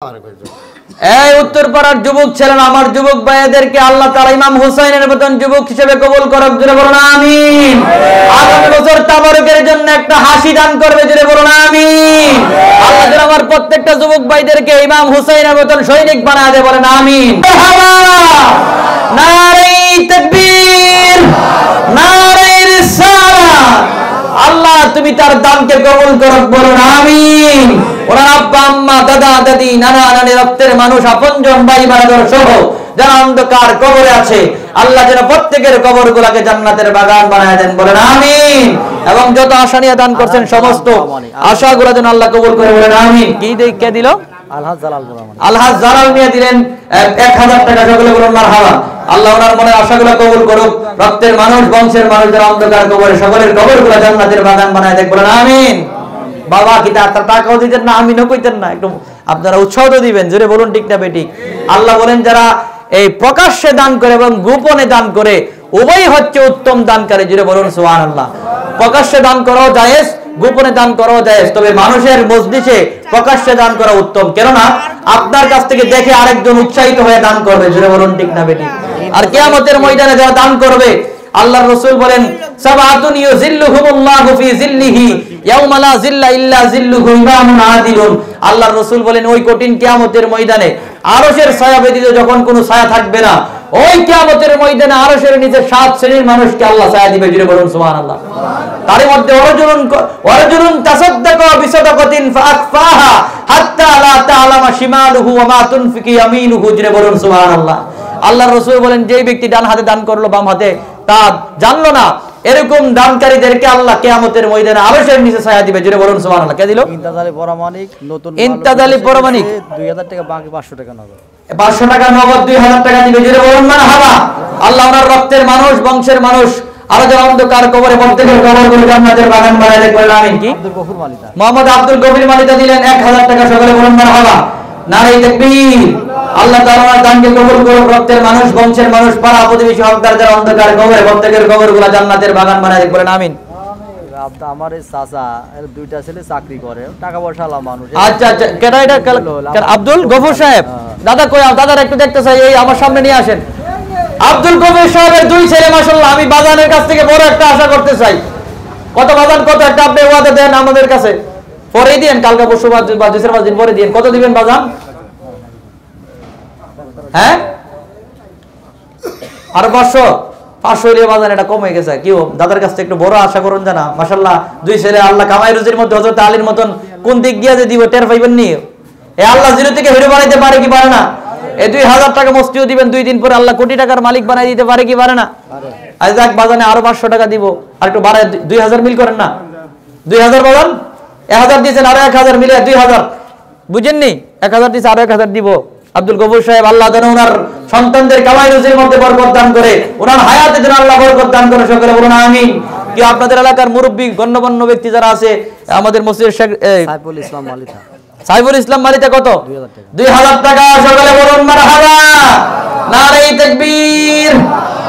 এই উত্তরপাড়ার যুবক ছিলেন আমার যুবক ভাইদেরকে আল্লাহ তাআলা ইমাম হুসাইনের মতন যুবক হিসেবে কবুল করুক, জোরে বলুন আমিন। আগামী বছর তাবারুকের জন্য একটা হাসি দান করবে, জোরে বলুন আমিন। আল্লাহ যেন আমার প্রত্যেকটা যুবক ভাইদেরকে ইমাম হুসাইনের মতন সৈনিক বানায় দেয়, বলেন আমিন। নারে তাকবীর, নারে রিসালাত। আল্লাহ তুমি তার দানকে কবুল করো, বলুন আমিন। ওনার আব্বা আম্মা দাদা দাদি নানা নানি রক্তের মানুষ আপনজন ভাই বারাদর সহ যারা অন্ধকার কবরে আছে আল্লাহ যেন প্রত্যেকের কবরগুলোকে জান্নাতের বাগান বানায় দেন, বলেন আমিন। এবং যত আশা নিয়ে দান করছেন সমস্ত আশাগুলো যেন আল্লাহ কবুল করে, বলেন আমিন। কি কে দিল? আলহাজ জালাল নিয়ে দিলেন 1000 টাকা, সকলে বলুন মারহাবা। আল্লাহ ওনার মনের আশাগুলো কবুল করুক। রক্তের মানুষ বংশের মানুষ যারা অন্ধকার কবরে সকলের কবরগুলো জান্নাতের বাগান বানায় দেন, বলেন আমিন। বাবা কি টাকাও দিতেন না, আমিনও কইতেন না, একটু আপনারা উৎসাহ তো দিবেন, জোরে বলুন ঠিক না বেঠিক। আল্লাহ বলেন যারা এই প্রকাশ্যে দান করে এবং গোপনে দান করে উভয় হচ্ছে উত্তম দানকারী, জোরে বলুন সুবহানাল্লাহ। প্রকাশ্যে দান করো জায়েজ, গোপনে দান করো জায়েজ, তবে মানুষের মজলিসে প্রকাশ্যে দান করা উত্তম, কেননা আপনার কাছ থেকে দেখে আরেকজন উৎসাহিত হয়ে দান করবে, জোরে বলুন ঠিক না বেঠিক। আর কিয়ামতের ময়দানে যারা দান করবে আল্লাহর রাসূল বলেন সাবাতুন ইউযিল্লুহুমুল্লাহু ফি যিল্লিহি ইয়াওমা লা যিল্লা ইল্লা যিল্লুহু ইমামুন আদিলুন। আল্লাহর রাসূল বলেন ওই কঠিন কিয়ামতের ময়দানে আরশের ছায়া ব্যতীত যখন কোনো ছায়া থাকবে না, ওই কিয়ামতের ময়দানে আরশের নিচে 7 শ্রেণীর মানুষকে আল্লাহ ছায়া দিবে, জোরে বলুন সুবহানাল্লাহ। তার মধ্যে ওয়ারাজুলুন তাসাদ্দাকা বিসাদাকাতিন ফাআকফাহা হাত্তা লা তা'লামা শিমালুহু ওয়া মা তুনফিকু ইয়ামিনুহু, জোরে বলুন সুবহানাল্লাহ। আল্লাহর রাসূল বলেন যে ব্যক্তি ডান হাতে দান করলো বাম হাতে তা জানলো না, এরকম দানকারীদেরকে আল্লাহ কিয়ামতের ময়দানে আরশের নিচে ছায়া দিবে, জোরে বলুন সুবহানাল্লাহ। কে দিল? ইনতাজালি পরমাণিক নতুন ইনতাজালি পরমাণিক 2000 টাকা, বাকি 500 টাকা নগদ। 500 টাকা নগদ 2000 টাকা দিবে, জোরে বলুন মারহাবা। আল্লাহ ওনার রক্তের মানুষ বংশের মানুষ আর যারা অন্ধকার কবরে প্রত্যেকের কবরগুলো জান্নাতের বাগান বানায় দেয়, বলেন আমিন। কি আব্দুল গফুর মালিতা, মোহাম্মদ আব্দুল গফুর মালিতা দিলেন 1000 টাকা, সকলে বলুন মারহাবা। নারে তাকবীর। আল্লাহ তাআলা ওনার দানকে কবুল করুক। রক্তের মানুষ বংশের মানুষ পাড়া প্রতিবেশী হকদার যারা অন্ধকার কবরে প্রত্যেকের কবরগুলো জান্নাতের বাগান বানায় দেয়, বলেন আমিন। আমার এই চাচা এর দুইটা ছেলে চাকরি করে, টাকা পয়সা আলা মানুষ। আচ্ছা আচ্ছা, কেডা এটা? আব্দুল গফুর সাহেব। দাদা কই? দাদার একটু দেখতে চাই, এই আমার সামনে নিয়ে আসেন। আব্দুল গফুর সাহেবের 2 ছেলে, মাশাআল্লাহ। আমি বাজানের কাছ থেকে বড় একটা আশা করতে চাই। কত বাজান, কত একটা আপনি ওয়াদা দেন আমাদের কাছে, পরে দিন, কালকে পরশু বা 2-4 দিন পরে দিন। কত দিবেন বাজান? হ্যাঁ, আর 500 হইলে বাজান এটা কমে গেছে। কি দাদার কাছ থেকে একটু বড় আশা করুন জানা, মাশাআল্লাহ। 2 ছেলে, আল্লাহ কামাই রুজির মধ্যে হযরত আলীর মতন কোন দিক দিয়ে যে দিব টের পাইবেন নি। এ আল্লাহ জিরো থেকে হিরো বানাইতে পারে কি পারে না? এই 2000 টাকা মস্তিও দিবেন, 2 দিন পরে আল্লাহ কোটি টাকার মালিক বানাই দিতে পারে কি পারে না? আজ যাক বাজানে আরো 500 টাকা দিব, আর একটু বাড়ায় 2000 মিল করেন না। 2000 বাজান 1000 দিয়েছেন, আরো 1000 মিলে 2000, বুঝেননি? 1000 দিয়েছে, আরো 1000 দিব। আব্দুল গফুর সাহেব আল্লাহ যেন ওনার সন্তানদের কামাই রুজির মধ্যে বরকত দান করে, ওনার হায়াতে যেন আল্লাহ বরকত দান করে, সকলে বলুন আমিন। কি আপনাদের এলাকার মুরব্বী গণ্যমান্য ব্যক্তি যারা আছে আমাদের মসজিদের শেখ সাইফুল ইসলাম মালিতা, সাইফুল ইসলাম মালিতা কত? 2000 টাকা, সকলে বলুন মারহাবা। নারে তাকবীর।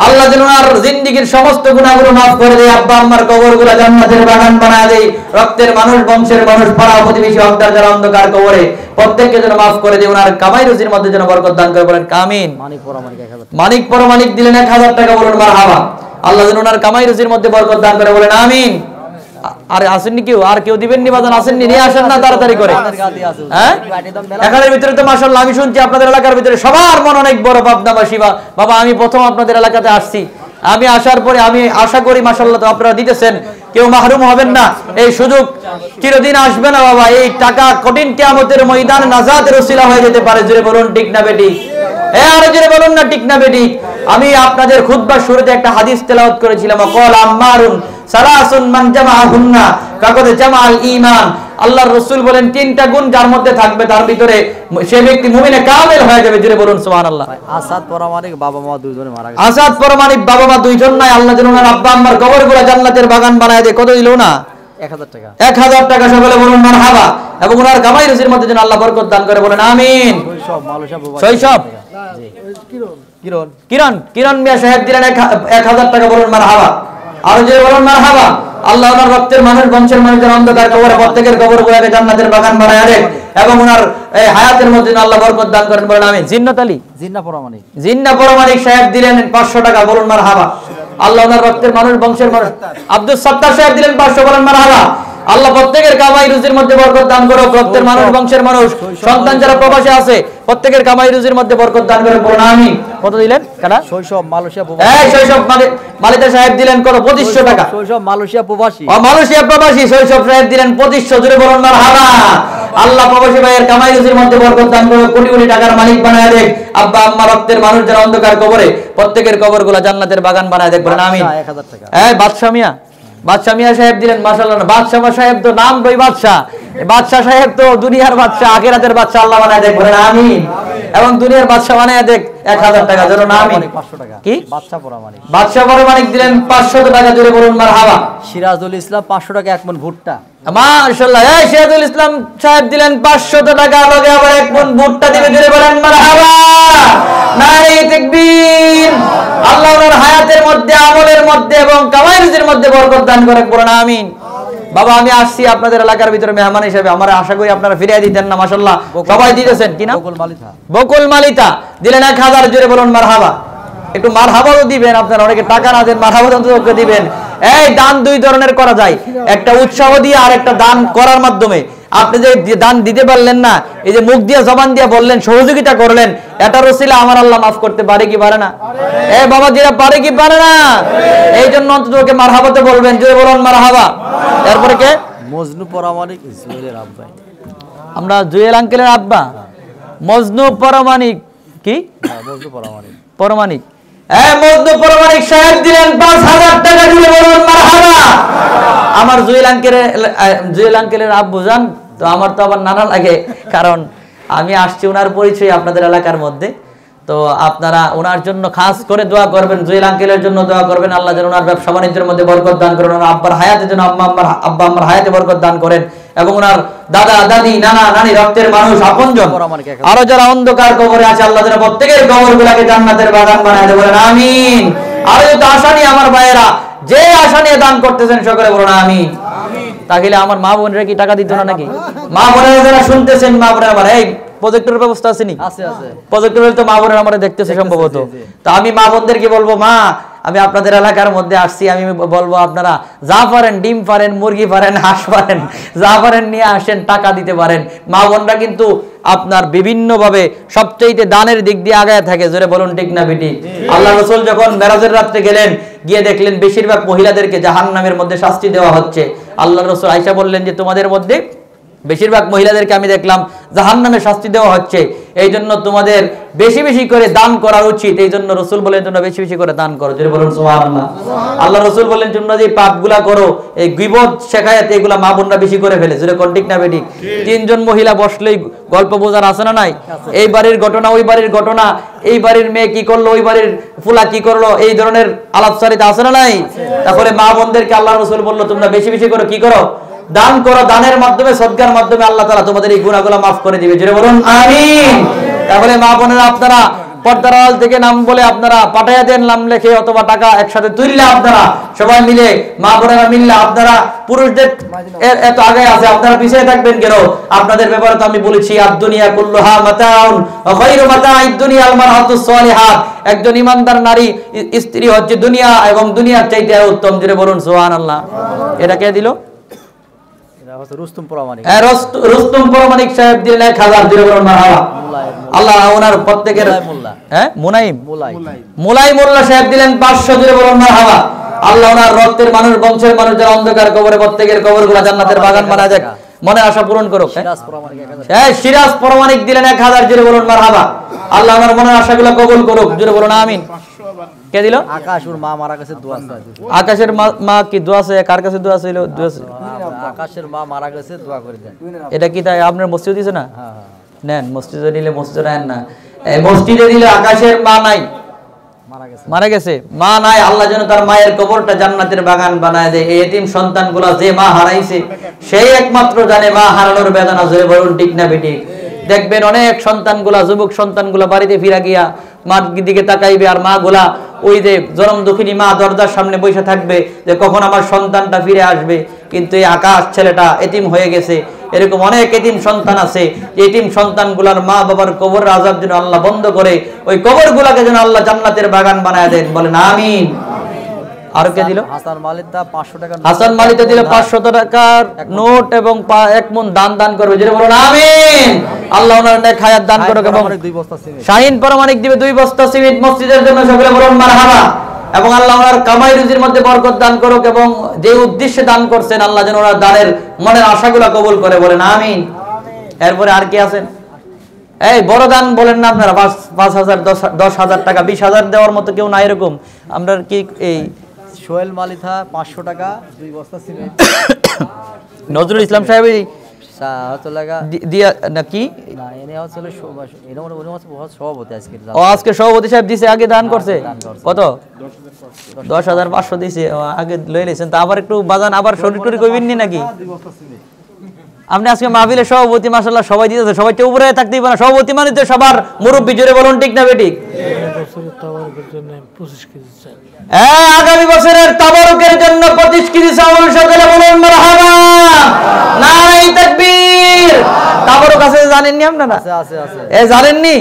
আল্লাহ যেন ওনার জিন্দেগীর সমস্ত গুনাহগুলো মাফ করে দেয়, আব্বা আম্মার কবরগুলো জান্নাতের বাগান বানায় দেয়, রক্তের মানুষ বংশের মানুষ পাড়া প্রতিবেশী হকদার যারা অন্ধকার কবরে প্রত্যেককে যেন মাফ করে দেয়, ওনার কামাই রুজির মধ্যে যেন বরকত দান করে, বলেন আমিন। মানিক পরমানিক দিলেন 1000 টাকা, বলুন মারহাবা। আল্লাহ যেন ওনার কামাই রুজির মধ্যে বরকত দান করে, বলেন আমিন। আরে আসেননি কেউ? আর কেউ দিবেন নি বাজান? আসেননি? নিয়ে আসেন না তাড়াতাড়ি করে। হ্যাঁ, এখানের ভিতরে তো মাশাআল্লাহ আমি শুনছি আপনাদের এলাকার ভিতরে সবার মন অনেক বড় পাবনাবাসী। বাবা আমি প্রথম আপনাদের এলাকাতে আসছি, আমি আসার পরে আমি আশা করি মাশাআল্লাহ তো আপনারা দিতেছেন, কেউ মাহরুম হবেন না। এই সুযোগ চিরদিন আসবে না বাবা। এই টাকা কঠিন কিয়ামতের ময়দানে নাজাতের ওসিলা হয়ে যেতে পারে, জোরে বলুন ঠিক না বেটি? আরে জোরে বলুন না ঠিক না বেটি? আমি আপনাদের খুতবার শুরুতে একটা হাদিস তেলাওয়াত করেছিলাম, ক্বাল আম্মারুন সালাসুন মান জামাআহুন্না ফাকাদ জামাআল ঈমান। আল্লাহর রাসূল বলেন 3টা গুণ যার মধ্যে থাকবে তার ভিতরে সে ব্যক্তি মুমিনে কামেল হয়ে যাবে, জোরে বলুন সুবহানাল্লাহ। আসাদ পরমাণিক বাবা মা দুইজনে মারা গেছে। আসাদ পরমাণিক বাবা মা দুইজন নাই, আল্লাহ যেন ওনার আব্বা আম্মার কবরগুলো জান্নাতের বাগান বানায় দেয়। কত দিল না? 1000 টাকা। 1000 টাকা, সকলে বলুন মারহাবা। এবং ওনার কামাই রুজির মধ্যে যেন আল্লাহ বরকত দান করে, বলেন আমিন। শৈশব কিরণ মিয়া সাহেব দিলেন 1000 টাকা, বলুন মারহাবা। আর যে বলুন মারহাবা। আল্লাহ ওনার রক্তের মানুষ, বংশের মানুষের অন্ধকার কবরে প্রত্যেকের কবরগুলোকে জান্নাতের বাগান বানায় দেন এবং ওনার এই হায়াতের মধ্যে আল্লাহ বরকত দান করেন, বলেন আমিন। জিন্নাত আলী, জিন্না পরমাণিক সাহেব দিলেন 500 টাকা, বলুন মারহাবা। আল্লাহ ওনার রক্তের মানুষ, বংশের মানুষ। আব্দুল সত্তার সাহেব দিলেন 500, বলেন মারহাবা। আল্লাহ প্রত্যেকের কামাই রুজির মধ্যে বরকত দান করো, রক্তের মানুষ, বংশের মানুষ, সন্তান যারা প্রবাসে আছে প্রত্যেকের কামাই রুজির মধ্যে বরকত দান করে, বলুন আমিন। কত দিলেন? কারা? শৈশব মালয়েশিয়া শৈশব মালিতা সাহেব দিলেন কত? 2500 টাকা। শৈশব মালয়েশিয়া প্রবাসী, মালয়েশিয়া প্রবাসী শৈশব সাহেব দিলেন 2500, জোরে বলুন মারহাবা। আল্লাহ প্রবাসী ভাইয়ের কামাই রুজির মধ্যে বরকত দান করো, কোটি কোটি টাকার মালিক বানায় দেখ। আব্বা আম্মা রক্তের মানুষ যারা অন্ধকার কবরে প্রত্যেকের কবরগুলো জান্নাতের বাগান বানায় দেখ, বলেন আমিন। 1000 টাকা। বাদশা মিয়া, বাদশা মিয়া সাহেব দিলেন মাশাআল্লাহ। বাদশা সাহেব তো নাম বই বাদশা, বাদশা সাহেব তো দুনিয়ার বাদশা, আখিরাতের বাদশা আল্লাহ বানায় দেখ, বলেন আমিন। এবং দুনিয়ার বাদশা বানায় দেখ 1000 টাকা, জোরে আমিন। 500 টাকা। কি? বাদশা পরমাণিক দিলেন 500 টাকা, জোরে বলুন মারহাবা। সিরাজুল ইসলাম 500 টাকা, 1 মণ ভুট্টা। মাশাআল্লাহ। এই সিরাজুল ইসলাম সাহেব দিলেন 500 টাকা, লগে আবার 1 মণ ভুট্টা দিবে, জোরে বলেন মারহাবা। নারে তাকবীর। আল্লাহ ওনার হায়াতের মধ্যে, আমলের মধ্যে এবং কামাই রুজির মধ্যে বরকত দান করেন, বলেন আমিন। বাবা আমি আসছি আপনাদের এলাকার ভিতরে মেহমান হিসেবে, আমার আশা করি আপনারা ফিরিয়ে দিতেন না। মাশাআল্লাহ সবাই দিতেছেন। কি না? বকুল মালিতা দিলেন 1000, জোরে বলুন মারহাবা। একটু মারহাবাও দিবেন আপনারা, অনেকে টাকা না দেন, মারহাবা অন্তত দিবেন। এই দান দুই ধরনের করা যায়, একটা উৎসাহ দিয়ে আর একটা দান করার মাধ্যমে। আপনি যে দান দিতে পারলেন না, এই যে মুখ দিয়ে জবান দিয়ে বললেন, সহযোগিতা করলেন, এটার ওসিলা আমার আল্লাহ মাফ করতে পারে কি পারে না? এই বাবা যেটা পারে কি পারে না? এই জন্য অন্তত ওকে মারহাবাতে বলবেন, জোরে বলুন মারহাবা। এরপরে কে? মজনু পরামানিক জুয়েলের আব্বা। আমরা জুয়েল আঙ্কেলের আব্বা মজনু পরমাণিক। কি? মজনু পরমাণিক, পরমাণিক। মজনু পরমাণিক সাহেব দিলেন 5000 টাকা, জুড়ে বলুন মারহাবা। আমার জুয়েল আঙ্কেলের আব্বু জান তো, আমার তো আবার নানা লাগে, কারণ আমি আসছি ওনার পরিচয় আপনাদের এলাকার মধ্যে। তো আপনারা ওনার জন্য খাস করে দোয়া করবেন, জুয়েল আঙ্কেলের জন্য দোয়া করবেন। আল্লাহ যেন ওনার ব্যবসা বাণিজ্যের মধ্যে বরকত দান করেন, ওনার আব্বার হায়াতের জন্য আব্বা আম্মার হায়াতে বরকত দান করেন, এবং ওনার দাদা দাদি নানা নানি রক্তের মানুষ আপনজন আরো যারা অন্ধকার কবরে আছে আল্লাহ যেন প্রত্যেকের কবরগুলোকে জান্নাতের বাগান বানায় দেন, বলেন আমিন। আর যত আশা নিয়ে আমার ভাইয়েরা যে আশা নিয়ে দান করতেছেন সকলে বলুন আমিন। তাহলে আমার মা বোনেরা কি টাকা দিত না নাকি? মা বোনেরা যারা শুনতেছেন, মা বোনেরা আমার এই প্রজেক্টরের ব্যবস্থা আছে নি? আছে আছে। প্রজেক্টরের তো মা বোনেরা আমারে দেখতেছে সম্ভবত। তো আমি মা বোনদেরকে বলবো, মা আমি আপনাদের এলাকার মধ্যে আসছি, আমি বলবো আপনারা যা পারেন, ডিম পারেন, মুরগি পারেন, হাঁস পারেন, যা পারেন নিয়ে আসেন, টাকা দিতে পারেন। মা বোনরা কিন্তু আপনার বিভিন্ন ভাবে সবচেয়ে দানের দিক দিয়ে আগায় থাকে, জোরে বলুন ঠিক না বেটি? আল্লাহ রাসূল যখন মেরাজের রাতে গেলেন, গিয়ে দেখলেন বেশিরভাগ মহিলাদেরকে জাহান্নামের মধ্যে শাস্তি দেওয়া হচ্ছে। আল্লাহ রাসূল আয়েশা বললেন যে তোমাদের মধ্যে বেশিরভাগ মহিলাদেরকে আমি দেখলাম জাহান্নামে শাস্তি দেওয়া হচ্ছে, এই জন্য তোমাদের বেশি বেশি করে দান করা উচিত। এই জন্য রাসূল বলেন তোমরা বেশি বেশি করে দান করো, যদি বলুন সুবহানাল্লাহ। আল্লাহ রাসূল বলেন তোমরা যে পাপগুলা করো, এই গীবত শেখায়াত এগুলা মা বোনরা বেশি করে ফেলে, যদি কোন ঠিক না বেঠিক? তিনজন মহিলা বসলেই গল্প বোঝার আছে না নাই? এই বাড়ির ঘটনা, ওই বাড়ির ঘটনা, এই বাড়ির মেয়ে কি করলো, ওই বাড়ির ফুলা কি করলো, এই ধরনের আলাপচারিতা আছে না নাই? তারপরে মা বোনদেরকে আল্লাহ রাসূল বললো তোমরা বেশি বেশি করে কি করো, দান করো। দানের মাধ্যমে, সদকার মাধ্যমে আল্লাহ তাআলা তোমাদের এই গুনাহগুলো maaf করে দিবে, জোরে বলুন আমিন। তাহলে মা বোনেরা আপনারা পর্দার আড়াল থেকে নাম বলে আপনারা পাঠাইয়া দেন, নাম লেখে অথবা টাকা একসাথে তুললে আপনারা সবাই মিলে, মা বোনেরা মিললে, আপনারা পুরুষদের এত আগে আছে, আপনারা পিছিয়ে থাকবেন কেন? আপনাদের ব্যাপারে তো আমি বলেছি আদ-দুনিয়া কুল্লুহা মাতাউন ওয়া খায়রু মাতাঈদ দুনিয়া আল মারআতুস সালিহাত। একজন ইমানদার নারী স্ত্রী হচ্ছে দুনিয়া এবং দুনিয়ার চাইতে উত্তম, জোরে বলুন সুবহানাল্লাহ। এটা কে দিল? রুস্তম পরমাণিক। রুস্তম পরমাণিক সাহেব দিলেন 1000, জোরে বলুন মারহাবা। আল্লাহ ওনার প্রত্যেকের মুনাইম মোল্লা সাহেব দিলেন 500, জোরে বলুন মারহাবা। আল্লাহ ওনার রক্তের মানুষ, বংশের মানুষ যারা অন্ধকার কবরে প্রত্যেকের কবরগুলো জান্নাতের বাগান বানায় দেখ, মনের আশা পূরণ করুক। সিরাজ পরমাণিক দিলেন 1000, জোরে বলুন মারহাবা। আল্লাহ ওনার মনের আশাগুলো কবুল করুক, জোরে বলুন আমিন। কে দিল? আকাশের মা মারা গেছে, দোয়া আছে। আকাশের মা কি দোয়া আছে? কার কাছে দোয়া ছিল? আকাশের মা মারা গেছে, দোয়া করে দেন। এটা কি তাই আপনার মসজিদে দিছে না? নেন, মসজিদে নিলে মসজিদে নেন না, মসজিদে দিলে আকাশের মা নাই, মারা গেছে, মা নাই। আল্লাহ যেন তার মায়ের কবরটা জান্নাতের বাগান বানায় দেয়। এই এতিম সন্তানগুলা যে মা হারাইছে সেই একমাত্র জানে মা হারানোর বেদনা, জোরে বলুন ঠিক না বেঠিক? দেখবেন অনেক সন্তানগুলা, যুবক সন্তানগুলা বাড়িতে ফিরা গিয়া মার দিকে তাকাইবে, আর মা গুলা ওই যে জনম দুঃখিনী মা দরজার সামনে বসে থাকবে যে কখন আমার সন্তানটা ফিরে আসবে। কিন্তু এই আকাশ ছেলেটা এতিম হয়ে গেছে। এরকম অনেক এতিম সন্তান আছে, এতিম সন্তানগুলার মা বাবার কবরের আযাব যেন আল্লাহ বন্ধ করে, ওই কবরগুলাকে যেন আল্লাহ জান্নাতের বাগান বানায় দেন, বলেন আমিন। আর কে দিল? হাসান মালিতা 500 টাকা। হাসান মালিতা দিল 500 টাকার নোট এবং 1 মণ দান করবে, যেটা বলুন আমিন। আল্লাহ ওনার নেক হায়াত দান করুক। এবং 2 বস্তা সিমেন্ট, শাহিন পারমাণিক দিবে 2 বস্তা সিমেন্ট মসজিদের জন্য, সকলে বলুন মারহাবা। এবং আল্লাহ ওনার কামাই রুজির মধ্যে বরকত দান করুক, এবং যে উদ্দেশ্যে দান করছেন আল্লাহ যেন ওনার দানের মনের আশাগুলো কবুল করে, বলেন আমিন। এরপরে আর কি আছেন? এই বড় দান বলেন না আপনারা, 5,000 10,000 টাকা 20,000 দেওয়ার মতো কেউ না এরকম? আমরা কি এই সোহেল মালিথা 500 টাকা 2 বস্তা সিমেন্ট। নজরুল ইসলাম সাহেব দিয়া নাকি না, এনে হচ্ছে সভাপতি আজকে। ও আজকে সভাপতি সাহেব দিছে, আগে দান করছে কত? 10,500 দিছে আগে লই নিছেন। তা আবার একটু বাজান আবার শরীর টরি কইবেন নি নাকি? আপনি আজকে মাহফিলের সভাপতি, মাশাআল্লাহ সবাই দিতেছে, সবাই তো উপরে থাকতেই পারে। সভাপতি মানে তো সবার মুরব্বি, জোরে বলুন ঠিক না বেঠিক? আগামী বছরের তাবারুকের জন্য 25 কেজি চাউল, সকলে বলুন মারহাবা, নারে তাকবীর। তাবারুক আছে জানেন নি আপনারা? আছে। এ জানেন নি?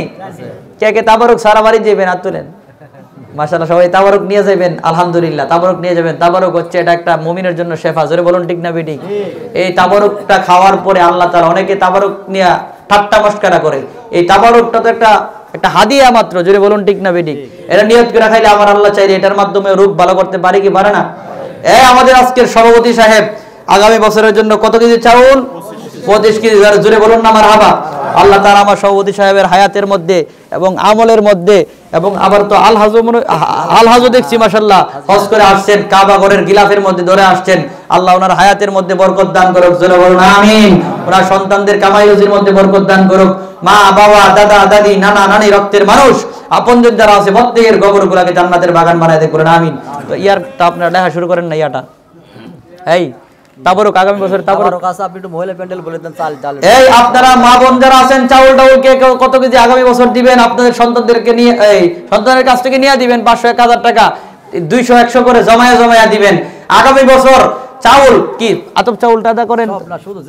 কে কে তাবারুক সারা বাড়ি যাবেন? হাত তুলেন। মাশাআল্লাহ সবাই তাবারুক নিয়ে যাবেন, আলহামদুলিল্লাহ তাবারুক নিয়ে যাবেন। তাবারুক হচ্ছে এটা একটা মুমিনের জন্য শেফা, জোরে বলুন ঠিক না বেঠিক? এই তাবারুকটা খাওয়ার পরে আল্লাহ তাআলা, অনেকে তাবারুক নিয়ে ঠাট্টা মশকরা করে, এই তাবারুকটা তো একটা হাদিয়া মাত্র, জোরে বলুন ঠিক না বেঠিক? এটা নিয়ত করে খাইলে আমার আল্লাহ চাইলে এটার মাধ্যমে রূপ ভালো করতে পারে কি পারে না? আমাদের আজকের সভাপতি সাহেব আগামী বছরের জন্য কত কেজি চাউল? 25 কেজি, জোরে বলুন না মারহাবা। আল্লাহ তাআলা আমার সভাপতি সাহেবের হায়াতের মধ্যে এবং আমলের মধ্যে, এবং আবার তো আলহাজও দেখছি মাশাআল্লাহ হজ করে আসছেন, কাবা ঘরের গিলাফের মধ্যে ধরে আসছেন। আল্লাহ ওনার হায়াতের মধ্যে বরকত দান করুক, জোরে বলুন আমিন। ওনার সন্তানদের কামাই রুজির মধ্যে বরকত দান করুক। মা বাবা দাদা দাদি নানা নানি রক্তের মানুষ আপনজন যারা আছে প্রত্যেকের কবরগুলোকে জান্নাতের বাগান বানায় দেন, বলুন আমিন। তো ইয়ারটা আপনারা দেখা শুরু করেন না, ইয়াটা এই তাবারুক আগামী বছর তাবারুক আছে। আপনি একটু মহিলা প্যান্ডেল বলে দেন, চাল। এই আপনারা মা বোন যারা আছেন চাউল টাউল কে কত কেজি আগামী বছর দিবেন? আপনাদের সন্তানদেরকে নিয়ে, এই সন্তানের কাছ থেকে নিয়ে দিবেন 500 1000 টাকা 200 100 করে জমায়া দিবেন। আগামী বছর চাউল কি আতপ চাউলটা আদা করেন না, শুধু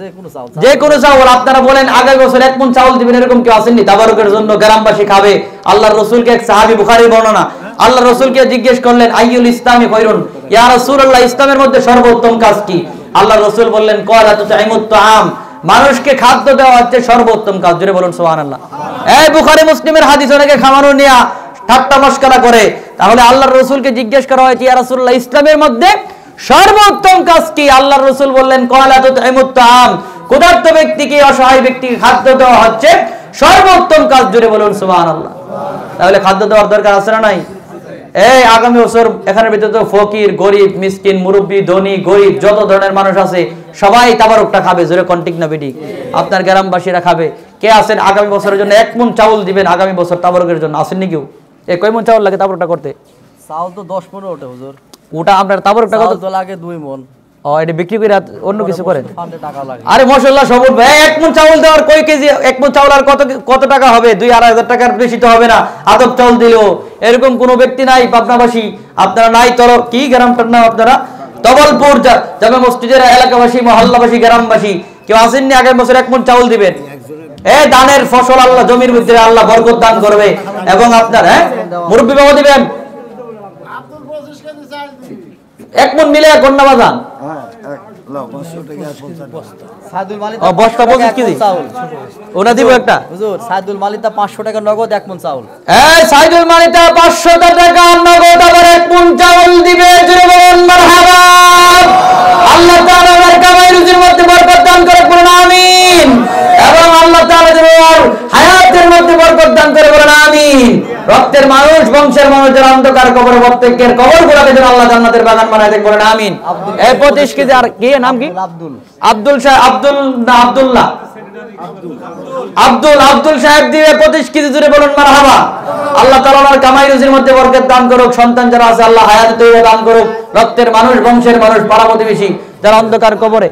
যে কোনো চাউল আপনারা বলেন আগামী বছর 1 মণ চাউল দিবেন, এরকম কেউ আসেননি? তাবারুকের জন্য গ্রামবাসী খাবে। আল্লাহর রাসূলকে এক সাহাবী, বুখারীর বর্ণনা, আল্লাহর রাসূলকে জিজ্ঞেস করলেন আইয়ুল ইসলামি খায়রুন, ইয়া রাসূলুল্লাহ ইসলামের মধ্যে সর্বোত্তম কাজ কি? আল্লাহর রাসূল বললেন ক্বালা তুতাইমুত তাআম, মানুষকে খাদ্য দেওয়া হচ্ছে সর্বোত্তম কাজ, জোরে বলুন সুবহানাল্লাহ। এই বুখারী মুসলিমের হাদিস, অনেকে খামানো নিয়া ঠাট্টা মশকরা করে। তাহলে আল্লাহর রাসূলকে জিজ্ঞেস করা হয়েছে ইয়া রাসূলুল্লাহ ইসলামের মধ্যে সর্বোত্তম কাজ কি? আল্লাহর রাসূল বললেন ক্বালা তুতাইমুত তাআম, ক্ষুধার্ত ব্যক্তিকে, অসহায় ব্যক্তিকে খাদ্য দেওয়া হচ্ছে সর্বোত্তম কাজ, জোরে বলুন সুবহানাল্লাহ। তাহলে খাদ্য দেওয়ার দরকার আছে না নাই? এই আগামী বছর এখানের ভিতরে তো ফকির, গরিব, মিসকিন, মুরব্বী, ধনী, গরিব যত ধরনের মানুষ আছে সবাই তাবারুকটা খাবে, জোরে কোন ঠিক না বেঠিক? আপনার গ্রামবাসীরা খাবে। কে আছেন আগামী বছরের জন্য 1 মণ চাউল দিবেন আগামী বছর তাবারুকের জন্য? আসেননি কেউ? কয় মণ চাউল লাগে তাবারুকটা করতে? চাউল তো 10 মণ ওঠে হুজুর। ওটা আপনার তাবারুকটা কত লাগে? 2 মণ। এটা বিক্রি করে অন্য কিছু করেন? টাকা লাগে। আরে মাশাআল্লাহ সবুজ ভাই, 1 মণ চাউল দেওয়ার কয় কেজি? 1 মণ চাউল আর কত টাকা হবে? 2-2.5 টাকার বেশি তো হবে না আদব চাউল দিলেও। এরকম কোনো ব্যক্তি নাই পাবনাবাসী? আপনারা নাই তর কি গ্রামটার নাম আপনারা? তবলপুর জামে মসজিদের এলাকাবাসী, মহল্লাবাসী, গ্রামবাসী কেউ আসেননি আগামী বছর 1 মণ চাউল দিবেন? দানের ফসল আল্লাহ জমির মধ্যে আল্লাহ বরকত দান করবে। এবং আপনার মুরব্বী বাবা দিবেন 1 মণ মিলে কন্যা বাজান বস্তা 25 কেজি ওনা দিব একটা। হুজুর সাইদুল মালিতা 500 টাকা নগদ 1 মণ চাউল। সাইদুল মালিতা 500 টাকা নগদ আবার 1 মণ চাউল দিবে, জোরে বলুন মারহাবা। আল্লাহ তাআলা আমার কামাই রুজির মধ্যে বরকত দান করে, বলুন আমিন। এবং আল্লাহ তাআলা যেন হায়াতের মধ্যে বরকত দান করে, বলুন আমিন। রক্তের মানুষ, বংশের মানুষ যারা অন্ধকার কবর, প্রত্যেকের কবরগুলোকে যেন আল্লাহ জান্নাতের বাগান বানায় দেন, বলুন আমিন। 25 কেজি। আর কি নাম কি? আব্দুল সাহেব দিবে 25 কেজি, জুড়ে বলুন মারহাবা। আল্লাহ তাআলা ওনার কামাই রুজির মধ্যে বরকত দান করুক। সন্তান যারা আছে আল্লাহ হায়াত তৈরি দান করুক। রক্তের মানুষ, বংশের মানুষ, পাড়া প্রতিবেশী যারা অন্ধকার কবরে,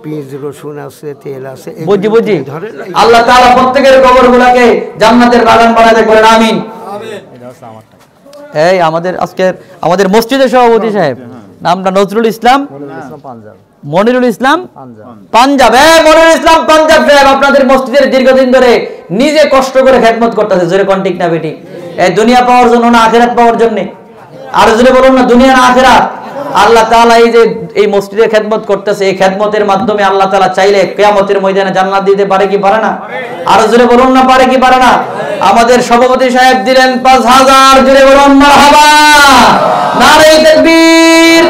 পেঁয়াজ রসুন আছে, তেল আছে, বুঝি এগুলো বুঝি তুলে ধরেন। আল্লাহ তাআলা প্রত্যেকের কবরগুলোকে জান্নাতের বাগান বানাতে বলেন আমিন। এটা হচ্ছে আমার টাকা। এই আমাদের মসজিদের সভাপতি সাহেব নামটা নজরুল ইসলাম মনিরুল ইসলাম পাঞ্জাব। মনিরুল ইসলাম পাঞ্জাব। পাঞ্জাব। মনিরুল ইসলাম পাঞ্জাব সাহেব আপনাদের মসজিদের দীর্ঘদিন ধরে নিজে কষ্ট করে খেদমত করতেছে, জোরে কোন ঠিক না বেটি? এই দুনিয়া পাওয়ার জন্য না আখিরাত পাওয়ার জন্য? আর জোরে বলুন না, দুনিয়া না আখিরাত? আল্লাহ তাআলা এই যে এই মসজিদের খেদমত করতেছে, এই খেদমতের মাধ্যমে আল্লাহ তাআলা চাইলে কিয়ামতের ময়দানে জান্নাত দিতে পারে কি পারে না? আর জোরে বলুন না, পারে কি পারে না? আমাদের সভাপতি সাহেব দিলেন 5000, জোরে বলুন মারহাবা, নারে তাকবীর।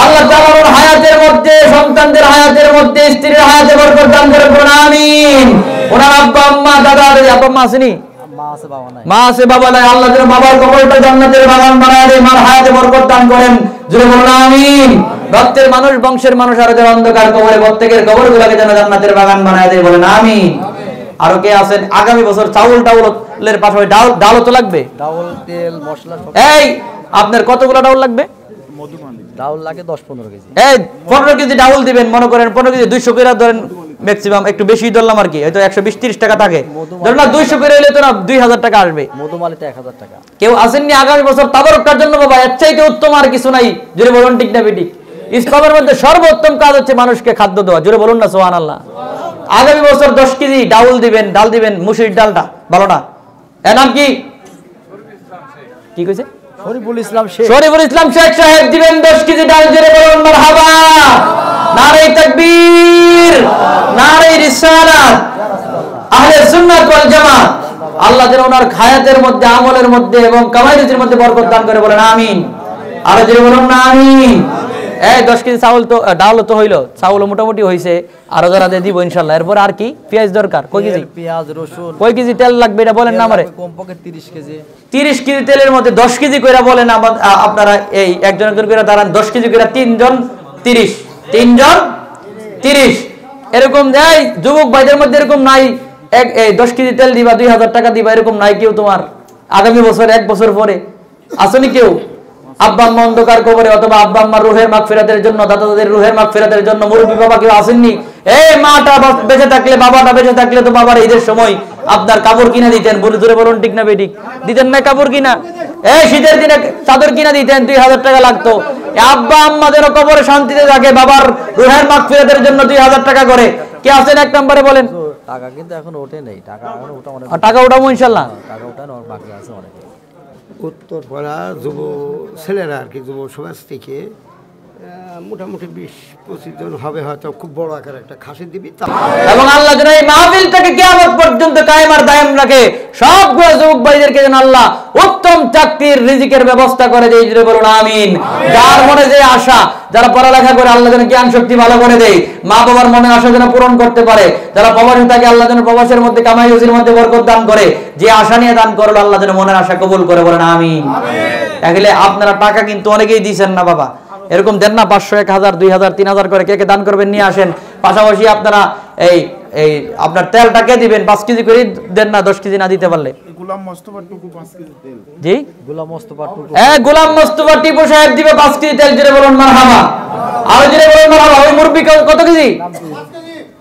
আল্লাহ তাআলার হায়াতের মধ্যে, সন্তানদের হায়াতের মধ্যে, স্ত্রীর হায়াতে বরকত দান করে বলুন আমিন। ওনার আব্বা আম্মা দাদা দাদি, আব্বা আম্মা আসেনি? মা আছে বাবা নাই। মা আছে বাবা নাই, আল্লাহ যেন বাবার কবরটা জান্নাতের বাগান বানায় দেয়, মার হায়াতে বরকত দান করেন, জোরে বলুন আমিন। রক্তের মানুষ, বংশের মানুষ আর যারা অন্ধকার কবরে, প্রত্যেকের কবরগুলোকে যেন জান্নাতের বাগান বানায় দেয়, বলেন আমিন। আরো কে আছেন? আগামী বছর চাউল টাউলের পাশাপাশি ডালও তো লাগবে। ডাউল, তেল, মশলা সব। এই আপনার কতগুলো ডাউল লাগবে? ডাউল লাগে 10-15 কেজি। এই 15 কেজি ডাউল দিবেন, মনে করেন 15 কেজি 200 করে ধরেন, ম্যাক্সিমাম একটু বেশি ধরলাম আর কি, হয়তো 120-30 টাকা থাকে, ধরুন না 200 করে হইলে তো না 2000 টাকা আসবে। মধুমালিতে 1000 টাকা। কেউ আসেননি আগামী বছর তাবারকটার জন্য? বাবা এর চাইতে উত্তম আর কিছু নাই, জোরে বলুন ঠিক না বেটি? ইসলামের মধ্যে সর্বোত্তম কাজ হচ্ছে মানুষকে খাদ্য দেওয়া, জোরে বলুন না সুবহানাল্লাহ। আগামী বছর 10 কেজি ডাউল দিবেন, ডাল দিবেন, মুসুরির ডালটা ভালো না, এর নাম কি? কি কইছে? শরীফুল ইসলাম শেখ। শরীফুল ইসলাম শেখ সাহেব দিবেন 10 কেজি ডাল, জোরে বলুন মারহাবা, নারে তাকবীর, নারে রিসালাত, আহলে সুন্নাত ওয়াল জামাত। আল্লাহ যেন ওনার হায়াতের মধ্যে, আমলের মধ্যে এবং কামাই রুজির মধ্যে বরকত দান করে, বলেন আমিন। আর জোরে বলুন না আমিন। এই 10 কেজি চাউল তো, ডাল তো হইলো, চাউল মোটামুটি হইছে, আরো যারা দিয়ে দিব ইনশাআল্লাহ। এরপর আর কি? পেঁয়াজ দরকার কয় কেজি? পেঁয়াজ, রসুন। কয় কেজি তেল লাগবে এটা বলেন না আমারে? কমপক্ষে 30 কেজি। 30 কেজি তেলের মধ্যে 10 কেজি কইরা বলেন আপনারা, এই একজন একজন করে দাঁড়ান, 10 কেজি কইরা 3 জন 30, 3 জন 30 এরকম। এই যুবক ভাইদের মধ্যে এরকম নাই এই 10 কেজি তেল দিবা 2000 টাকা দিবা, এরকম নাই কেউ তোমার? আগামী বছর, 1 বছর পরে আসেনি কেউ? আব্বা আম্মা অন্ধকার কবরে, অথবা আব্বা আম্মার রুহের মাগফিরাতের জন্য, দাদা দাদের রুহের মাগফিরাতের জন্য মুরব্বি বাবা কেউ আসেননি? এই মাটা বেঁচে থাকলে, বাবাটা বেঁচে থাকলে তো বাবার ঈদের সময় আপনার কাপড় কিনে দিতেন, জোরে বলুন ঠিক না বেঠিক? দিতেন না কাপড় কিনা? এই শীতের দিনে চাদর কিনা দিতেন, 2000 টাকা লাগতো। আব্বা আম্মা যেন কবরে শান্তিতে থাকে, বাবার রুহের মাগফিরাতের জন্য 2000 টাকা করে। কে আছেন এক নম্বরে বলেন? টাকা কিন্তু এখন ওঠে নেই, টাকা এখন ওঠা অনেক। টাকা উঠাবো ইনশাআল্লাহ। টাকা ওঠানো বাকি আছে অনেক। উত্তরপাড়া যুব ছেলেরা আর কি, যুব সমাজ থেকে মোটামুটি 20-25 জন হবে, হয়তো খুব বড় আকার একটা খাসি দিবি। এবং আল্লাহ যেন এই মাহফিলটাকে কিয়ামত পর্যন্ত কায়েম আর দায়েম রাখে, সবগুলো যুবক ভাইদেরকে যেন আল্লাহ উত্তম চাকরির রিজিকের ব্যবস্থা করে দেয়, জোরে বলুন আমিন। যার মনে যে আশা, যারা পড়ালেখা করে, আল্লাহ যেন জ্ঞান শক্তি ভালো করে দেয়, মা বাবার মনের আশা যেন পূরণ করতে পারে। যারা প্রবাসী থাকে, আল্লাহ যেন প্রবাসের মধ্যে, কামাই রুজির মধ্যে বরকত দান করে। যে আশা নিয়ে দান করলো, আল্লাহ যেন মনের আশা কবুল করে, বলেন আমিন। তাহলে আপনারা টাকা কিন্তু অনেকেই দিয়েছেন না বাবা, এরকম দেন না, 500, 1000, 2000, 3000 করে কে কে দান করবেন, নিয়ে আসেন। পাশাপাশি আপনারা এই আপনার তেলটা কে দিবেন? 5 কেজি করে দেন না, 10 কেজি না দিতে পারলে। গোলাম মোস্তফা টুকু 5 কেজি তেল। জি, গোলাম মোস্তফা টুকু। গোলাম মোস্তফা টিপু সাহেব দিবে 5 কেজি তেল, জোরে বলুন মারহাবা, আর জোরে বলুন মারহাবা। ওই মুরব্বি কত কেজি?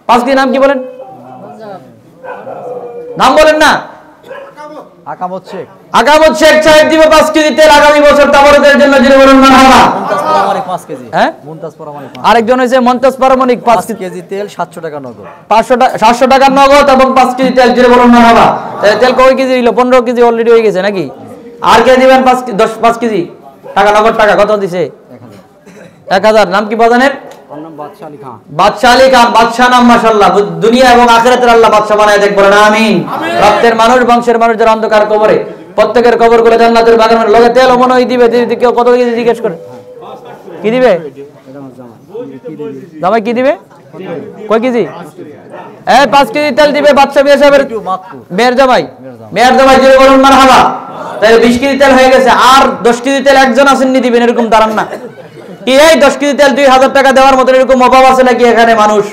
5 কেজি। নাম কি বলেন? নাম বলেন না। আকামত শেখ। আকামত শেখ সাহেব দিবে 5 কেজি তেল আগামী বছর তাবারকের জন্য, জোরে বলুন মারহাবা। মুমতাজ পারমাণিক 5 কেজি। হ্যাঁ, মুমতাজ পারমাণিক। আরেকজন হইছে মন্তাজ পারমাণিক 5 কেজি তেল, 700 টাকা নগদ। 700 টাকা নগদ এবং 5 কেজি তেল, জোরে বলুন মারহাবা। তেল কয় কেজি হইলো? 15 কেজি অলরেডি হয়ে গেছে নাকি? আর কে দিবেন 5 কেজি টাকা নগদ? টাকা কত দিছে? 1000। নাম কি বাজানের? বাদশা আলী খান। বাদশা আলী খান, বাদশা নাম মাশাআল্লাহ। দুনিয়া এবং আখিরাতের আল্লাহ বাদশা বানায় দেখ, বলেন আমিন। রক্তের মানুষ, বংশের মানুষ যারা অন্ধকার কবরে, প্রত্যেকের কবরগুলো জান্নাতের বাগানের লগে তেল মনে হয় দিবে। কেউ কত কেজি জিজ্ঞেস করে? কি দিবে? জামাই কি দিবে? কয় কেজি? 5 কেজি তেল দিবে বাদশা মিয়া সাহেবের মেয়ের জামাই। মেয়ের জামাই, জোরে বলুন মারহাবা। তাই 20 কেজি তেল হয়ে গেছে। আর 10 কেজি তেল একজন আসেননি দিবেন, এরকম দাঁড়ান না কি? এই 10 কেজি তেল 2000 টাকা দেওয়ার মতো এরকম অভাব আছে নাকি এখানে মানুষ?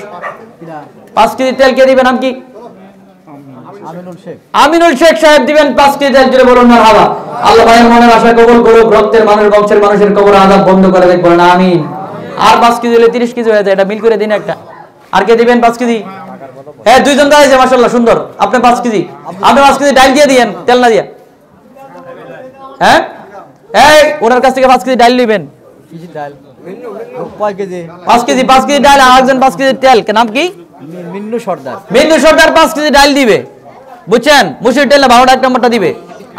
5 কেজি তেল কে দিবে? নাম কি? আমিনুল শেখ সাহেব দিবেন 5 কেজি তেল, জোরে বলুন মারহাবা। আল্লাহ ভাইয়ের মনের আশা কবুল করুক, রক্তের মানুষ, বংশের মানুষের কবর আযাব বন্ধ করে দেখ, বলেন আমিন। আর 5 কেজি হলে 30 কেজি হয়ে যায়, এটা মিল করে দিন একটা। আর কে দিবেন 5 কেজি? হ্যাঁ, দুইজন দাঁড়াইছে মাশাআল্লাহ, সুন্দর। আপনি 5 কেজি, আপনি 5 কেজি ডাল দিয়ে দিয়েন, তেল না দিয়া। হ্যাঁ, এই ওনার কাছ থেকে 5 কেজি ডাল নেবেন। কিজি ডাল কয় কেজি? 5 কেজি, 5 কেজি ডাল, আর একজন 5 কেজি তেল। কে নাম কি? মিন্নু সর্দার। মিন্টু সর্দার 5 কেজি ডাল দিবে, বুঝছেন? মুসুর তেলে 12টা 1 নম্বরটা দিবে।